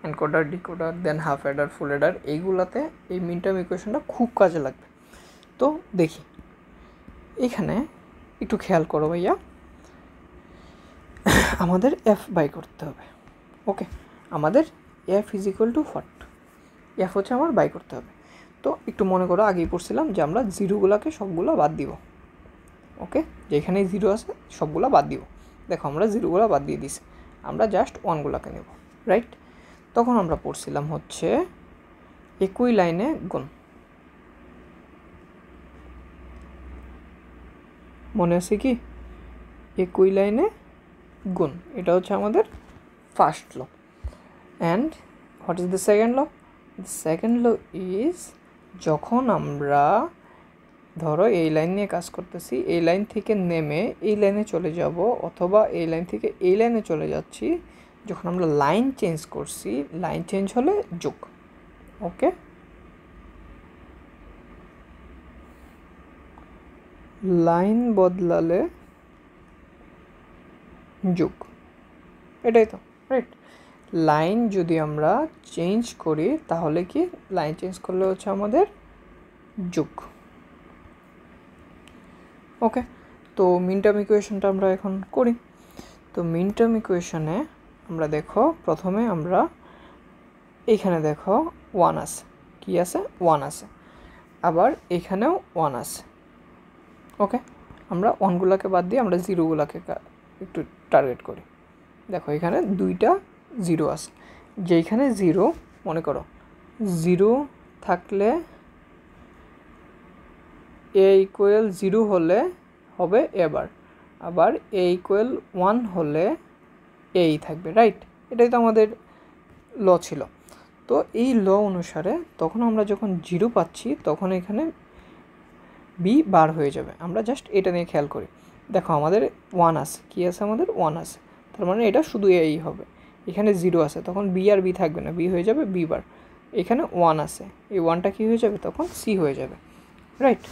এনকোডার, ডিকোডার, দেন হাফ অ্যাডার, ফুল অ্যাডার, এইগুলাতে এই মিন টার্ম ইকুয়েশনটা খুব কাজে লাগবে। তো দেখি, এখানে একটু খেয়াল করো ভাইয়া, আমাদের এফ বাই করতে হবে। ওকে, আমাদের F is equal two what? F হচ্ছে আমার বাই করতে হবে। তো একটু মনে করো, আগেই পড়ছিলাম যে আমরা জিরোগুলোকে সবগুলো বাদ দিব। ওকে, যেখানে জিরো আছে সবগুলো বাদ দিব। দেখো আমরা জিরোগুলো বাদ দিয়ে দিছি। আমরা জাস্ট ওয়ানগুলোকে নেব, রাইট? তখন আমরা পড়ছিলাম হচ্ছে একই লাইনে গুণ, মনে আছে কি? একই লাইনে গুণ, এটা হচ্ছে আমাদের first law. And what is the second law? The second law is, যখন আমরা ধরো এই লাইন নিয়ে কাজ করতেছি, এই লাইন থেকে নেমে এই লাইনে চলে যাব অথবা এই লাইন থেকে এই লাইনে চলে যাচ্ছি, যখন আমরা লাইন চেঞ্জ করছি, লাইন চেঞ্জ হলে যোগ। ওকে, লাইন বদলালে যোগ, এটাই তো, রাইট? লাইন যদি আমরা চেঞ্জ করি তাহলে কি, লাইন চেঞ্জ করলে হচ্ছে আমাদের যোগ। ওকে, তো মিন টার্ম ইকুয়েশনটা আমরা এখন করি। তো মিন টার্ম ইকুয়েশনে আমরা দেখো প্রথমে আমরা এইখানে দেখো 1 আছে, কি আছে? 1 আছে, আবার এখানেও 1 আছে। ওকে, আমরা 1গুলোকে বাদ দিয়ে আমরা 0গুলোকে একটু টার্গেট করি। দেখো এখানে 2টা 0 আছে, যেইখানে 0 মনে করো 0 থাকলে এ ইকুয়াল 0 হলে হবে এবার, আবার এ ইকুয়াল 1 হলে এই থাকবে, রাইট? এটাই তো আমাদের ল ছিল। তো এই ল অনুসারে তখন আমরা যখন 0 পাচ্ছি তখন এখানে বি বার হয়ে যাবে। আমরা জাস্ট এটা নিয়ে খেয়াল করি। দেখো আমাদের 1 আছে, কি আছে? আমাদের 1 আছে, তার মানে এটা শুধু এই হবে। এখানে 0 আছে, তখন বি আর বি থাকবে না, বি হয়ে যাবে বি বার। এখানে 1 আছে, এই 1টা কী হয়ে যাবে? তখন সি হয়ে যাবে, রাইট?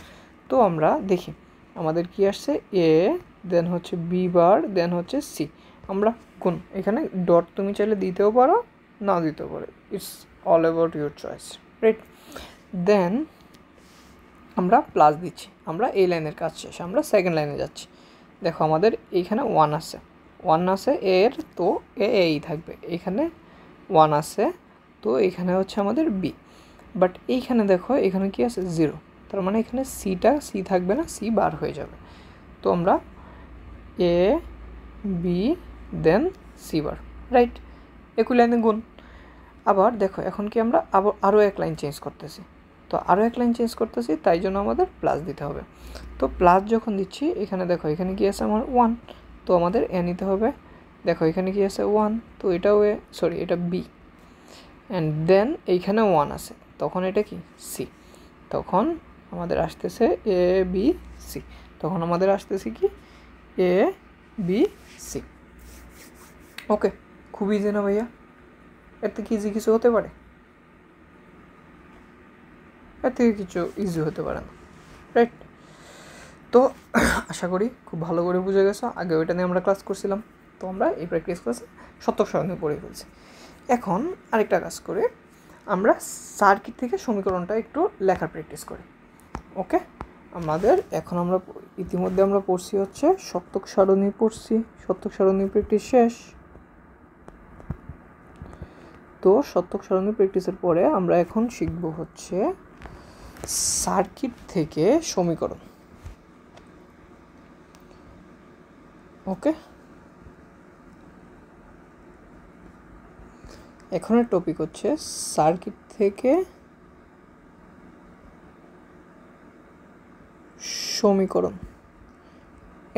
তো আমরা দেখি আমাদের কি আসছে, এ, দেন হচ্ছে বি বার, দেন হচ্ছে সি। আমরা গুণ, এখানে ডট তুমি চাইলে দিতেও পারো, না দিতেও পারো, it's all about your choice, right? Then আমরা প্লাস দিচ্ছি, আমরা এই লাইনের কাজ শেষ, আমরা সেকেন্ড লাইনে যাচ্ছি। দেখো আমাদের এইখানে 1 আছে, 1 আছে এর, তো এই থাকবে। এখানে 1 আছে, তো এখানে হচ্ছে আমাদের বি। বাট এইখানে দেখো এখানে কি আছে? 0, তার মানে এখানে সিটা সি থাকবে না, সি বার হয়ে যাবে। তো আমরা A B then C bar, right? একই লাইনে গুণ। আবার দেখো এখন কি আমরা আরও এক লাইন চেঞ্জ করতেছি, তো আরও এক লাইন চেঞ্জ করতেছি, তাই জন্য আমাদের প্লাস দিতে হবে। তো প্লাস যখন দিচ্ছি, এখানে দেখো এখানে কি আছে? আমার 1, তো আমাদের এ নিতে হবে। দেখো এখানে কি আছে? 1, তো এটাও এ, সরি এটা বি। অ্যান্ড দেন এইখানে 1 আছে, তখন এটা কি? সি। তখন আমাদের আসতেছে এ বি সি, তখন আমাদের আসতেছে কি? A B C. ওকে, খুব ইজি না ভাইয়া? এর থেকে ইজি কিছু হতে পারে? এর থেকে কিছু ইজি হতে পারে না, রাইট? তো আশা করি খুব ভালো করে বুঝে গেছো। আগে ওইটা নিয়ে আমরা ক্লাস করছিলাম, তো আমরা এই প্র্যাকটিস ক্লাসে শতক সারণী পড়ে ফেলছি। এখন আরেকটা কাজ করে আমরা সার্কিট থেকে সমীকরণটা একটু লেখার প্র্যাকটিস করি। ওকে, আমাদের এখন আমরা ইতিমধ্যে আমরা পড়ছি হচ্ছে শতক সারণী পড়ছি, শতক সারণী প্র্যাকটিস শেষ। তো শতক সারণী প্র্যাকটিসের পরে আমরা এখন শিখব হচ্ছে সার্কিট থেকে সমীকরণ। ওকে, এখনের টপিক হচ্ছে সার্কিট থেকে সমীকরণ।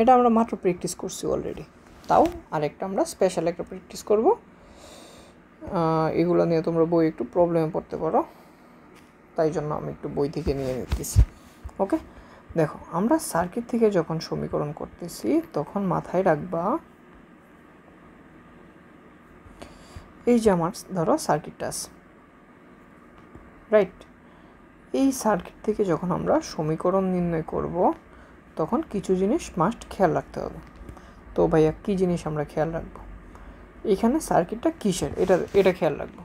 এটা আমরা মাত্র প্র্যাকটিস করছি অলরেডি, তাও আরেকটা আমরা স্পেশাল একটা প্র্যাকটিস করব। এগুলো নিয়ে তোমরা বই একটু প্রবলেমে পড়তে পারো, তাই জন্য আমি একটু বই থেকে নিয়ে নিতেছি। ওকে, দেখো আমরা সার্কিট থেকে যখন সমীকরণ করতেছি তখন মাথায় রাখবা, এই যে আমার ধরো সার্কিটটা আছে, রাইট? এই সার্কিট থেকে যখন আমরা সমীকরণ নির্ণয় করব তখন কিছু জিনিস মাস্ট খেয়াল রাখতে হবে। তো ভাইয়া কী জিনিস আমরা খেয়াল রাখবো? এখানে সার্কিটটা কিসের, এটা খেয়াল রাখবো।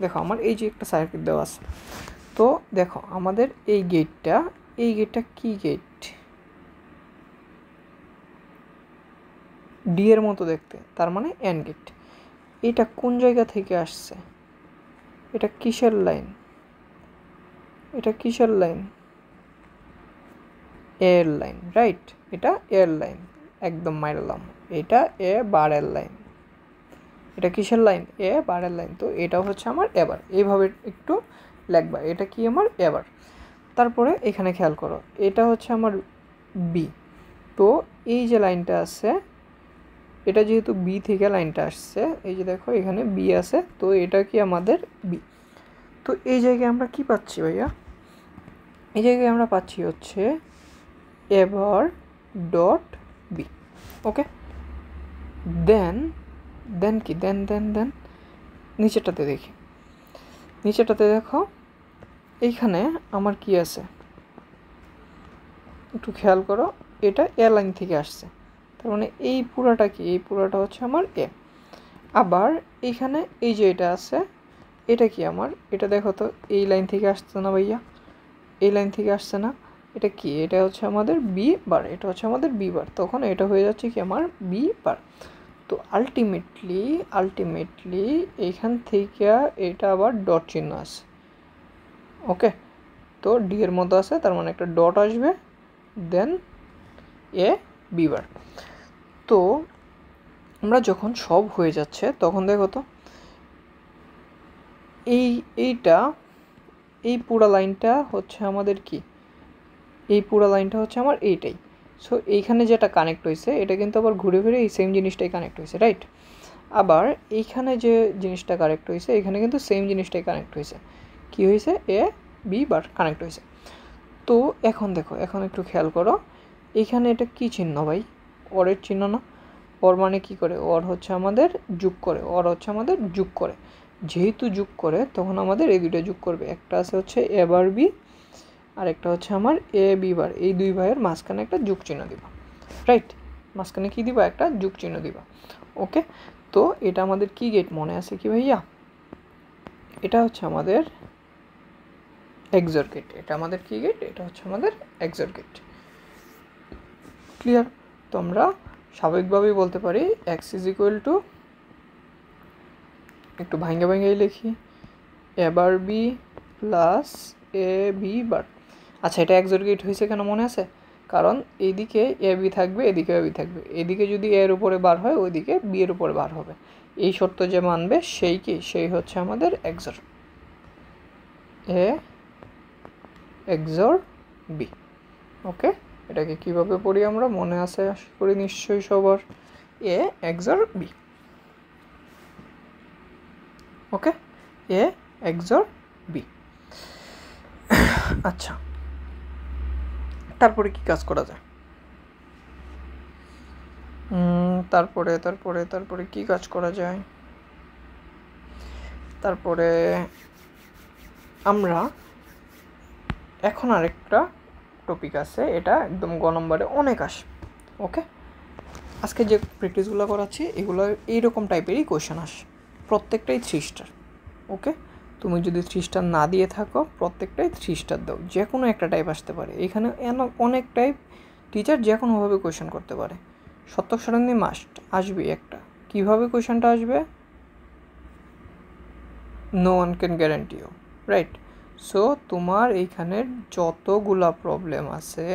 দেখো আমার এই যে একটা সার্কিট দেওয়া আছে, তো দেখো আমাদের এই গেটটা কি গেট? ডি এর মতো দেখতে, তার মানে এন্ড গেট। এটা কোন জায়গা থেকে আসছে? এটা কিসের লাইন? এটা কিসের লাইন? এর লাইন, রাইট? এটা এর লাইন, একদম মাইরালাম। এটা এ বারের লাইন, এটা কিসের লাইন? এ বারের লাইন। তো এটাও হচ্ছে আমার এ বার। এইভাবে একটু লিখবা, এটা কি আমার এ বার। তারপরে এখানে খেয়াল করো, এটা হচ্ছে আমার বি। তো এই যে লাইনটা আছে, এটা যেহেতু বি থেকে লাইনটা আসছে, এই যে দেখো এখানে বি আছে, তো এটা কি আমাদের বি। তো এই জায়গায় আমরা কি পাচ্ছি ভাইয়া? এই জায়গায় আমরা পাচ্ছি হচ্ছে এ বার ডট বি। ওকে, দেন কি দেন নিচেরটাতে দেখি। নিচেরটাতে দেখো এইখানে আমার কি আছে একটু খেয়াল করো, এটা এ লাইন থেকে আসছে, তার মানে এই পুরাটা কি? এই পুরাটা হচ্ছে আমার এ। আবার এইখানে এই যে এটা আছে, এটা কি আমার? এটা দেখো তো এই লাইন থেকে আসছে না ভাইয়া? এই লাইন থেকে আসছে না? এটা কি? এটা হচ্ছে আমাদের বি বার, এটা হচ্ছে আমাদের বি বার। তখন এটা হয়ে যাচ্ছে কি আমার বি বার। তো আলটিমেটলি এইখান থেকে এটা আবার ডট চিহ্ন আছে। ওকে, তো ডি এর মতো আছে, তার মানে একটা ডট আসবে, দেন এ বি বার। তো আমরা যখন সব হয়ে যাচ্ছে তখন দেখো তো এইটা এই পুরা লাইনটা হচ্ছে আমাদের কি? এই পুরা লাইনটা হচ্ছে আমার এইটাই। সো এইখানে যেটা কানেক্ট হয়েছে এটা কিন্তু আবার ঘুরে ফিরে এই সেম জিনিসটাই কানেক্ট হয়েছে, রাইট? আবার এইখানে যে জিনিসটা কানেক্ট হয়েছে এখানে কিন্তু সেম জিনিসটাই কানেক্ট হয়েছে। কি হয়েছে? এ বি বার কানেক্ট হয়েছে। তো এখন দেখো, এখন একটু খেয়াল করো, এইখানে এটা কি চিহ্ন ভাই? অরের চিহ্ন না? অর মানে কি করে? অর হচ্ছে আমাদের যোগ করে, অর হচ্ছে আমাদের যোগ করে। যেহেতু যোগ করে তখন আমাদের এই দুইটা যোগ করবে। একটা আছে হচ্ছে এ বার বি, আর একটা হচ্ছে আমার এ বি বার। এই দুই ভাইয়ের মাঝখানে একটা যোগ চিহ্ন দিবা, রাইট? মাঝখানে কি দিবা? একটা যোগ চিহ্ন দিবা। ওকে, তো এটা আমাদের কি গেট মনে আছে কি ভাইয়া? এটা হচ্ছে আমাদের এক্সর গেট। এটা আমাদের কি গেট? এটা হচ্ছে আমাদের এক্সর গেট। ক্লিয়ার? তো আমরা স্বাভাবিকভাবেই বলতে পারি এক্স ইজ ইকুয়াল টু, একটু ভাঙ্গে লিখি, এ bar B plus A B বার। আচ্ছা, এটা এক্সর গেট হয়েছে কেন মনে আছে? কারণ এইদিকে এ বি থাকবে, এদিকে এ বি থাকবে। এদিকে যদি এর উপরে বার হয়, ওইদিকে বি এর উপরে বার হবে। এই শর্ত যে মানবে সেই কি? সেই হচ্ছে আমাদের এক্সর, এ এক্সর বি। ওকে, এটাকে কিভাবে পড়ি আমরা? মনে আছে আশা করি নিশ্চয়ই সবার, এ এক্সর বি। ওকে, এ এক্সর বি। আচ্ছা, তারপরে কি কাজ করা যায়? তারপরে কি কাজ করা যায়? তারপরে আমরা এখন আরেকটা টপিক আছে, এটা একদম গ নম্বরে অনেক আসে। ওকে, আজকে যে প্র্যাকটিসগুলো করাচ্ছি এগুলো এইরকম টাইপেরই কোয়েশ্চেন আসে, প্রত্যেকটাই 3 স্টার। ওকে, তুমি যদি 3 স্টার না দিয়ে থাকো, প্রত্যেকটাই 3 স্টার দাও। যে কোনো একটা টাইপ আসতে পারে এখানে, অনেক টাইপ। টিচার যে কোনোভাবে কোয়েশ্চেন করতে পারে। শতক সারণী মাস্ট আসবে একটা। কিভাবে কোয়েশ্চেনটা আসবে? No one can guarantee you, right? So তোমার এইখানের যতগুলা প্রবলেম আছে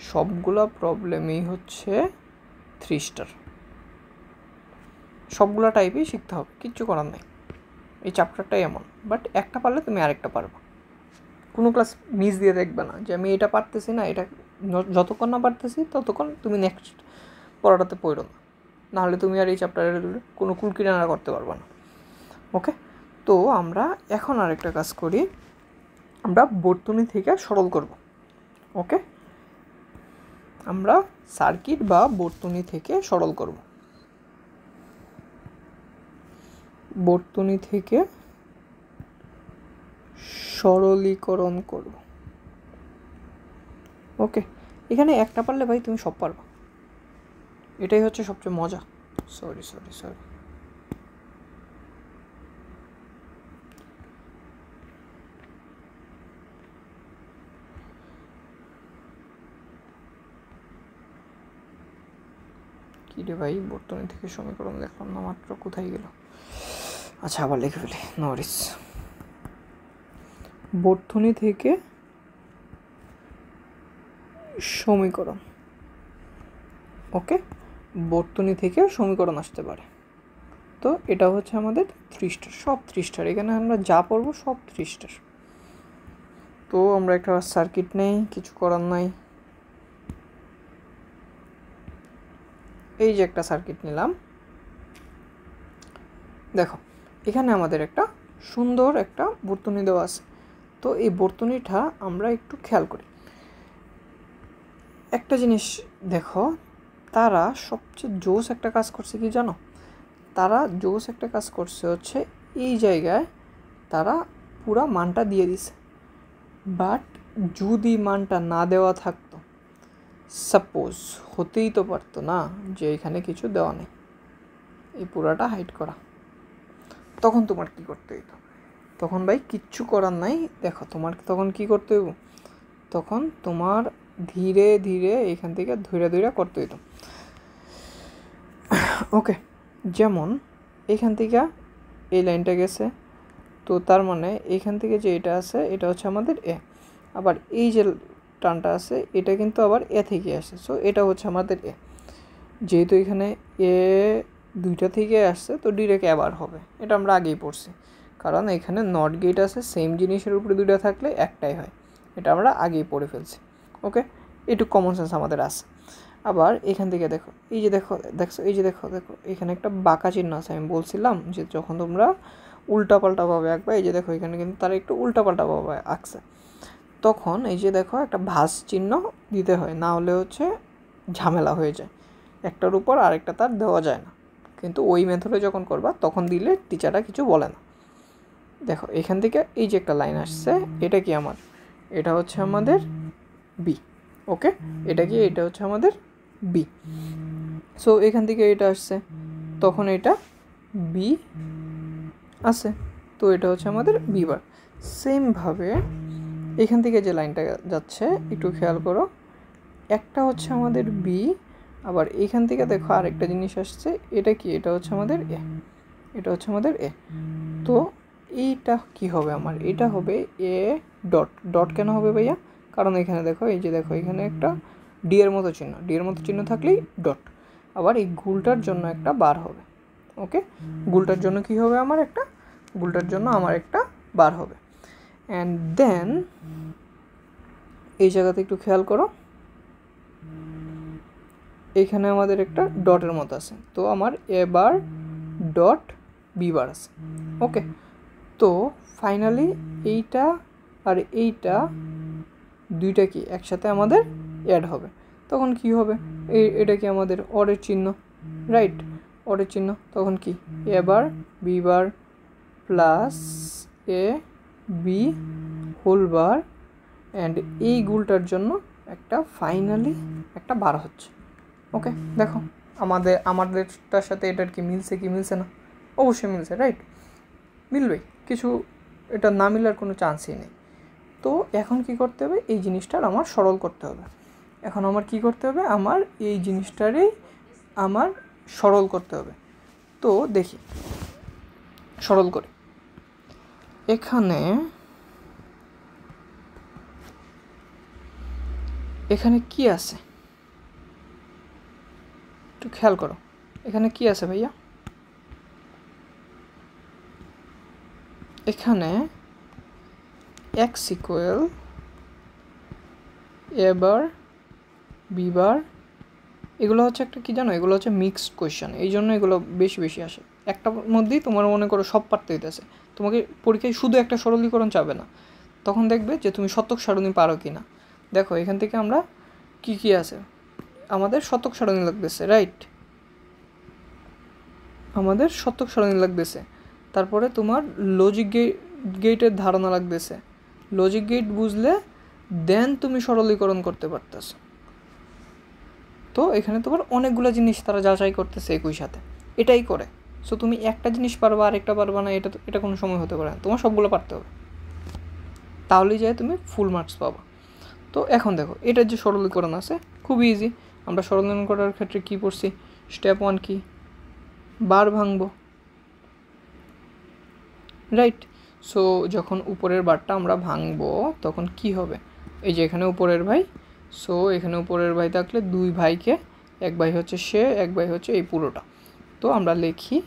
সবগুলা প্রবলেমই হচ্ছে 3 স্টার। সবগুলা টাইপই শিখতে হবে, কিচ্ছু করার নেই। এই চ্যাপ্টারটাই এমন, বাট একটা পারলে তুমি আরেকটা পারবে। কোনো ক্লাস মিস দিয়ে দেখবে না যে আমি এটা পারতেছি না, এটা যতক্ষণ না পারতেছি ততক্ষণ তুমি নেক্সট পড়াটাতে পড়ো না, নাহলে তুমি আর এই চ্যাপ্টারের কোনো কুলকিনারা করতে পারবে না। ওকে, তো আমরা এখন আরেকটা কাজ করি, আমরা বর্তনী থেকে সরল করব। ওকে, আমরা সার্কিট বা বর্তনী থেকে সরল করব। বর্তনী থেকে সরলীকরণ করব। ওকে, এখানে একটা পারলে ভাই তুমি সব পারবা, এটাই হচ্ছে সবচেয়ে মজা। সরি কি রে ভাই, বর্তনী থেকে সমীকরণ দেখলাম না মাত্র, কোথায় গেল? আচ্ছা, আবার লিখে ফেলি, নো ওয়ারিস। বর্তনী থেকে সমীকরণ। ওকে, বর্তনী থেকে সমীকরণ আসতে পারে। তো এটা হচ্ছে আমাদের 3 স্টার, সব 3 স্টার। এখানে আমরা যা পড়বো সব 3 স্টার। তো আমরা একটা সার্কিট নেই, কিছু করার নাই। এই যে একটা সার্কিট নিলাম, দেখো এখানে আমাদের একটা সুন্দর একটা বর্তনী দেওয়া আছে। তো এই বর্তনীটা আমরা একটু খেয়াল করি। একটা জিনিস দেখো, তারা সবচেয়ে জোস একটা কাজ করছে কি জানো? তারা জোস একটা কাজ করছে হচ্ছে এই জায়গায় তারা পুরা মানটা দিয়ে দিছে। বাট যদি মানটা না দেওয়া থাকতো, সাপোজ হতেই তো পারতো না যে এখানে কিছু দেওয়া নেই, এই পুরাটা হাইড করা, তখন তোমার কি করতে হইতো? তখন ভাই কিচ্ছু করার নাই। দেখো তোমার তখন কি করতে হইব, তখন তোমার ধীরে ধীরে এখান থেকে ধীরে ধীরে করতে হইতো। ওকে, যেমন এখান থেকে এই লাইনটা গেছে, তো তার মানে এখান থেকে যে এটা আছে এটা হচ্ছে আমাদের এ, আবার এই যে টানটা আছে এটা কিন্তু আবার এ থেকে আসে, সো এটা হচ্ছে আমাদের এ। যেহেতু এখানে এ দুইটা থেকে আসছে তো ডিরেক্ট আবার হবে, এটা আমরা আগেই পড়ছি, কারণ এখানে নট গেট আছে, সেম জিনিসের উপরে দুইটা থাকলে একটাই হয়, এটা আমরা আগেই পড়ে ফেলছি। ওকে, একটু কমন সেন্স আমাদের আছে। আবার এখান থেকে দেখো, এই যে দেখছো এই যে দেখো এখানে একটা বাঁকা চিহ্ন আছে। আমি বলছিলাম যে যখন তোমরা উল্টাপাল্টাভাবে আঁকবা, এই যে দেখো এখানে কিন্তু তারা একটু উল্টাপাল্টাভাবে আঁকছে, তখন এই যে দেখো একটা ভাঁজ চিহ্ন দিতে হয়, না হলে হচ্ছে ঝামেলা হয়ে যায়, একটার উপর আরেকটা তার দেওয়া যায় না। কিন্তু ওই মেথডে যখন করবা তখন দিলে টিচাররা কিছু বলে না। দেখো এখান থেকে এই যে একটা লাইন আসছে, এটা কি আমার, এটা হচ্ছে আমাদের বি। ওকে, এটা কি, এটা হচ্ছে আমাদের বি। সো এখান থেকে এটা আসছে, তখন এটা বি আছে, তো এটা হচ্ছে আমাদের বি বার। সেমভাবে এখান থেকে যে লাইনটা যাচ্ছে একটু খেয়াল করো, একটা হচ্ছে আমাদের বি, আবার এখান থেকে দেখো আরেকটা জিনিস আসছে, এটা কি, এটা হচ্ছে আমাদের এ, এটা হচ্ছে আমাদের এ। তো এইটা কি হবে আমার, এটা হবে এ ডট। ডট কেন হবে ভাইয়া? কারণ এখানে দেখো, এই যে দেখো এখানে একটা ডি এর মতো চিহ্ন, ডি এর মতো চিহ্ন থাকলেই ডট। আবার এই গুলটার জন্য একটা বার হবে। ওকে, গুলটার জন্য কি হবে আমার একটা, গুলটার জন্য আমার একটা বার হবে। অ্যান্ড দেন এই জায়গাতে একটু খেয়াল করো, এখানে আমাদের একটা ডটের মতো আছে, তো আমার এ বার ডট বি বার আছে। ওকে, তো ফাইনালি এইটা আর এইটা দুইটা কি একসাথে আমাদের অ্যাড হবে, তখন কি হবে, এটা কি আমাদের অরের চিহ্ন, রাইট? অরের চিহ্ন, তখন কি A bar B bar plus A B whole bar, and এই গুলটার জন্য একটা ফাইনালি একটা বার হচ্ছে। ওকে, দেখো আমাদেরটার সাথে এটার কি মিলছে কি মিলছে না? অবশ্যই মিলছে, রাইট? মিলবেই, কিছু এটা না মিলার কোনো চান্সই নেই। তো এখন কি করতে হবে, এই জিনিসটার আমার সরল করতে হবে। এখন আমার কি করতে হবে, আমার এই জিনিসটারই আমার সরল করতে হবে। তো দেখি সরল করে, এখানে এখানে কি আছে একটু খেয়াল করো, এখানে কি আছে ভাইয়া? এখানে x equal A bar B বার, এগুলো হচ্ছে একটা কি জানো, এগুলো হচ্ছে মিক্সড কোয়েশ্চেন, এই জন্য এগুলো বেশি বেশি আসে। একটার মধ্যেই তোমার মনে করো সব পারতে হইতেছে, তোমাকে পরীক্ষায় শুধু একটা সরলীকরণ চাবে না, তখন দেখবে যে তুমি শতক সারণী পারো কি না। দেখো এখান থেকে আমরা কি কি আছে, আমাদের শতক সারণী লাগতেছে, রাইট? আমাদের শতক সারণী লাগতেছে, তারপরে তোমার লজিক গেটের ধারণা লাগতেছে, লজিক গেট বুঝলে দেন তুমি সরলীকরণ করতে পারতেছো। তো এখানে তোমার অনেকগুলো জিনিস তারা যাচাই করতেছে একই সাথে, এটাই করে। সো তুমি একটা জিনিস পারবা আর একটা পারবা না, এটা কোনো সময় হতে পারে না, তোমার সবগুলো পারতে হবে, তাহলেই যায় তুমি ফুল মার্কস পাবা। তো এখন দেখো এটার যে সরলীকরণ আছে খুবই ইজি। আমরা সরলীকরণ করার ক্ষেত্রে কী পড়ছি, স্টেপ 1 কি, বার ভাঙবো, রাইট? সো যখন উপরের বারটা আমরা ভাঙবো তখন কি হবে, এই যে এখানে উপরের ভাই, সো এখানে উপরের ভাই থাকলে দুই ভাইকে, এক ভাই হচ্ছে সে, এক ভাই হচ্ছে এই পুরোটা। তো আমরা লিখি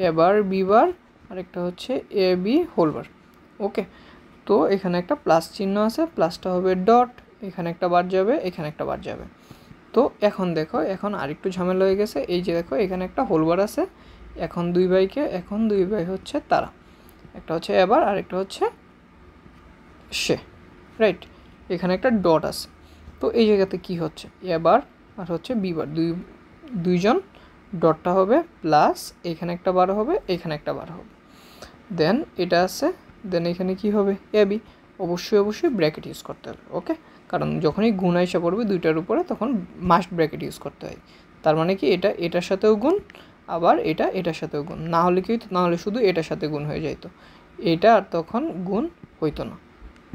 এ বার বি বার আরেকটা হচ্ছে এ বি হোল বার। ওকে, তো এখানে একটা প্লাস চিহ্ন আছে, প্লাসটা হবে ডট, এখানে একটা বার যাবে, এখানে একটা বার যাবে। তো এখন দেখো, এখন আরেকটু ঝামেলা হয়ে গেছে। এই যে দেখো এখানে একটা হোল বার আছে, এখন দুই ভাই হচ্ছে তারা, একটা হচ্ছে এবার আরেকটা হচ্ছে সে, রাইট। এখানে একটা ডট আছে, তো এই জায়গাতে কি হচ্ছে, এবার আর হচ্ছে বিবার দুইজন, ডটটা হবে প্লাস, এখানে একটা বার হবে, এখানে একটা বার হবে, দেন এটা আছে, দেন এখানে কি হবে এ বি। অবশ্যই ব্র্যাকেট ইউজ করতে হবে। ওকে, কারণ যখনই গুণ আইসা পড়বে দুইটার উপরে তখন মাস্ট ব্র্যাকেট ইউজ করতে হয়। তার মানে কি এটা এটার সাথেও গুণ, আবার এটা এটার সাথেও গুণ, না হলে কি হইতো, না হলে শুধু এটার সাথে গুণ হয়ে যাইতো, এটা আর তখন গুণ হইতো না।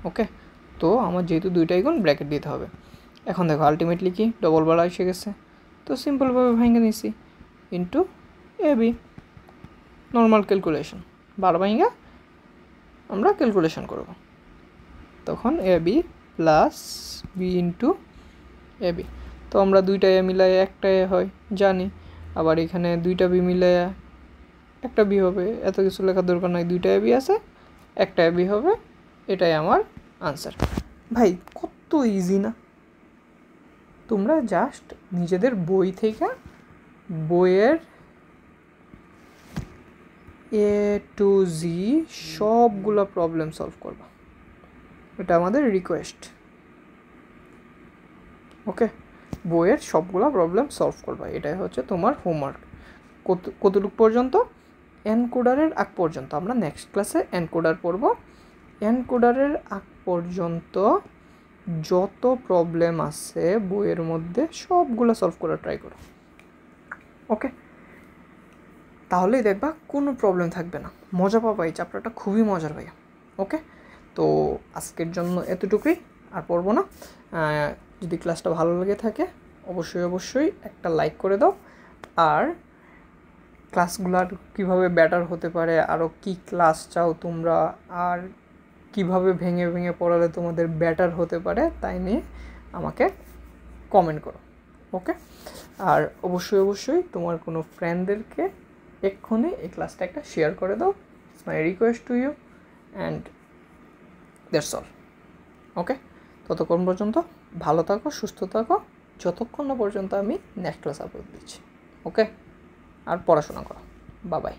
ওকে, তো আমার যেহেতু দুইটাই গুণ, ব্র্যাকেট দিতে হবে। এখন দেখো আলটিমেটলি কি ডবল বার এসে গেছে, তো সিম্পলভাবে ভেঙে নিছি into A B, normal calculation, বার ভাঙা আমরা ক্যালকুলেশন করব, তখন A B plus B into A B. তো আমরা দুইটা এ মিলাই একটা এ হয় জানি, আবার এখানে দুইটা বি মিলাই একটা বি হবে, এত কিছু লেখার দরকার নাই, দুইটা এ বি আছে, একটা এ বি হবে, এটাই আমার আনসার। ভাই কত ইজি না, তোমরা জাস্ট নিজেদের বই থেকে বইয়ের এ টু জি সবগুলো প্রবলেম সলভ করবা, এটা আমাদের রিকোয়েস্ট। ওকে, বইয়ের সবগুলো প্রবলেম সলভ করবা, এটাই হচ্ছে তোমার হোমওয়ার্ক। কতটুকু পর্যন্ত, এনকোডারের আগ পর্যন্ত। আমরা নেক্সট ক্লাসে এনকোডার পড়ব। এনকোডারের আগ পর্যন্ত যত প্রবলেম আছে বইয়ের মধ্যে সবগুলো সলভ করার ট্রাই করো। ওকে, তাহলেই দেখবা কোনো প্রবলেম থাকবে না, মজা পাবা, এই চ্যাপ্টারটা খুবই মজার ভাইয়া। ওকে, তো আজকের জন্য এতটুকুই, আর পড়বো না। যদি ক্লাসটা ভালো লেগে থাকে অবশ্যই একটা লাইক করে দাও, আর ক্লাসগুলার কীভাবে বেটার হতে পারে, আরও কি ক্লাস চাও তোমরা, আর কিভাবে ভেঙে পড়ালে তোমাদের বেটার হতে পারে তাই নিয়ে আমাকে কমেন্ট করো। ওকে, আর অবশ্যই তোমার কোনো ফ্রেন্ডদেরকে এক্ষুনি এই ক্লাসটা একটা শেয়ার করে দাও। It's my request to you, and that's all. Okay, ততক্ষণ পর্যন্ত ভালো থাকো, সুস্থ থাকো, যতক্ষণ না পর্যন্ত আমি নেক্সট ক্লাস আপলোড দিচ্ছি। ওকে, আর পড়াশোনা করো। Bye bye.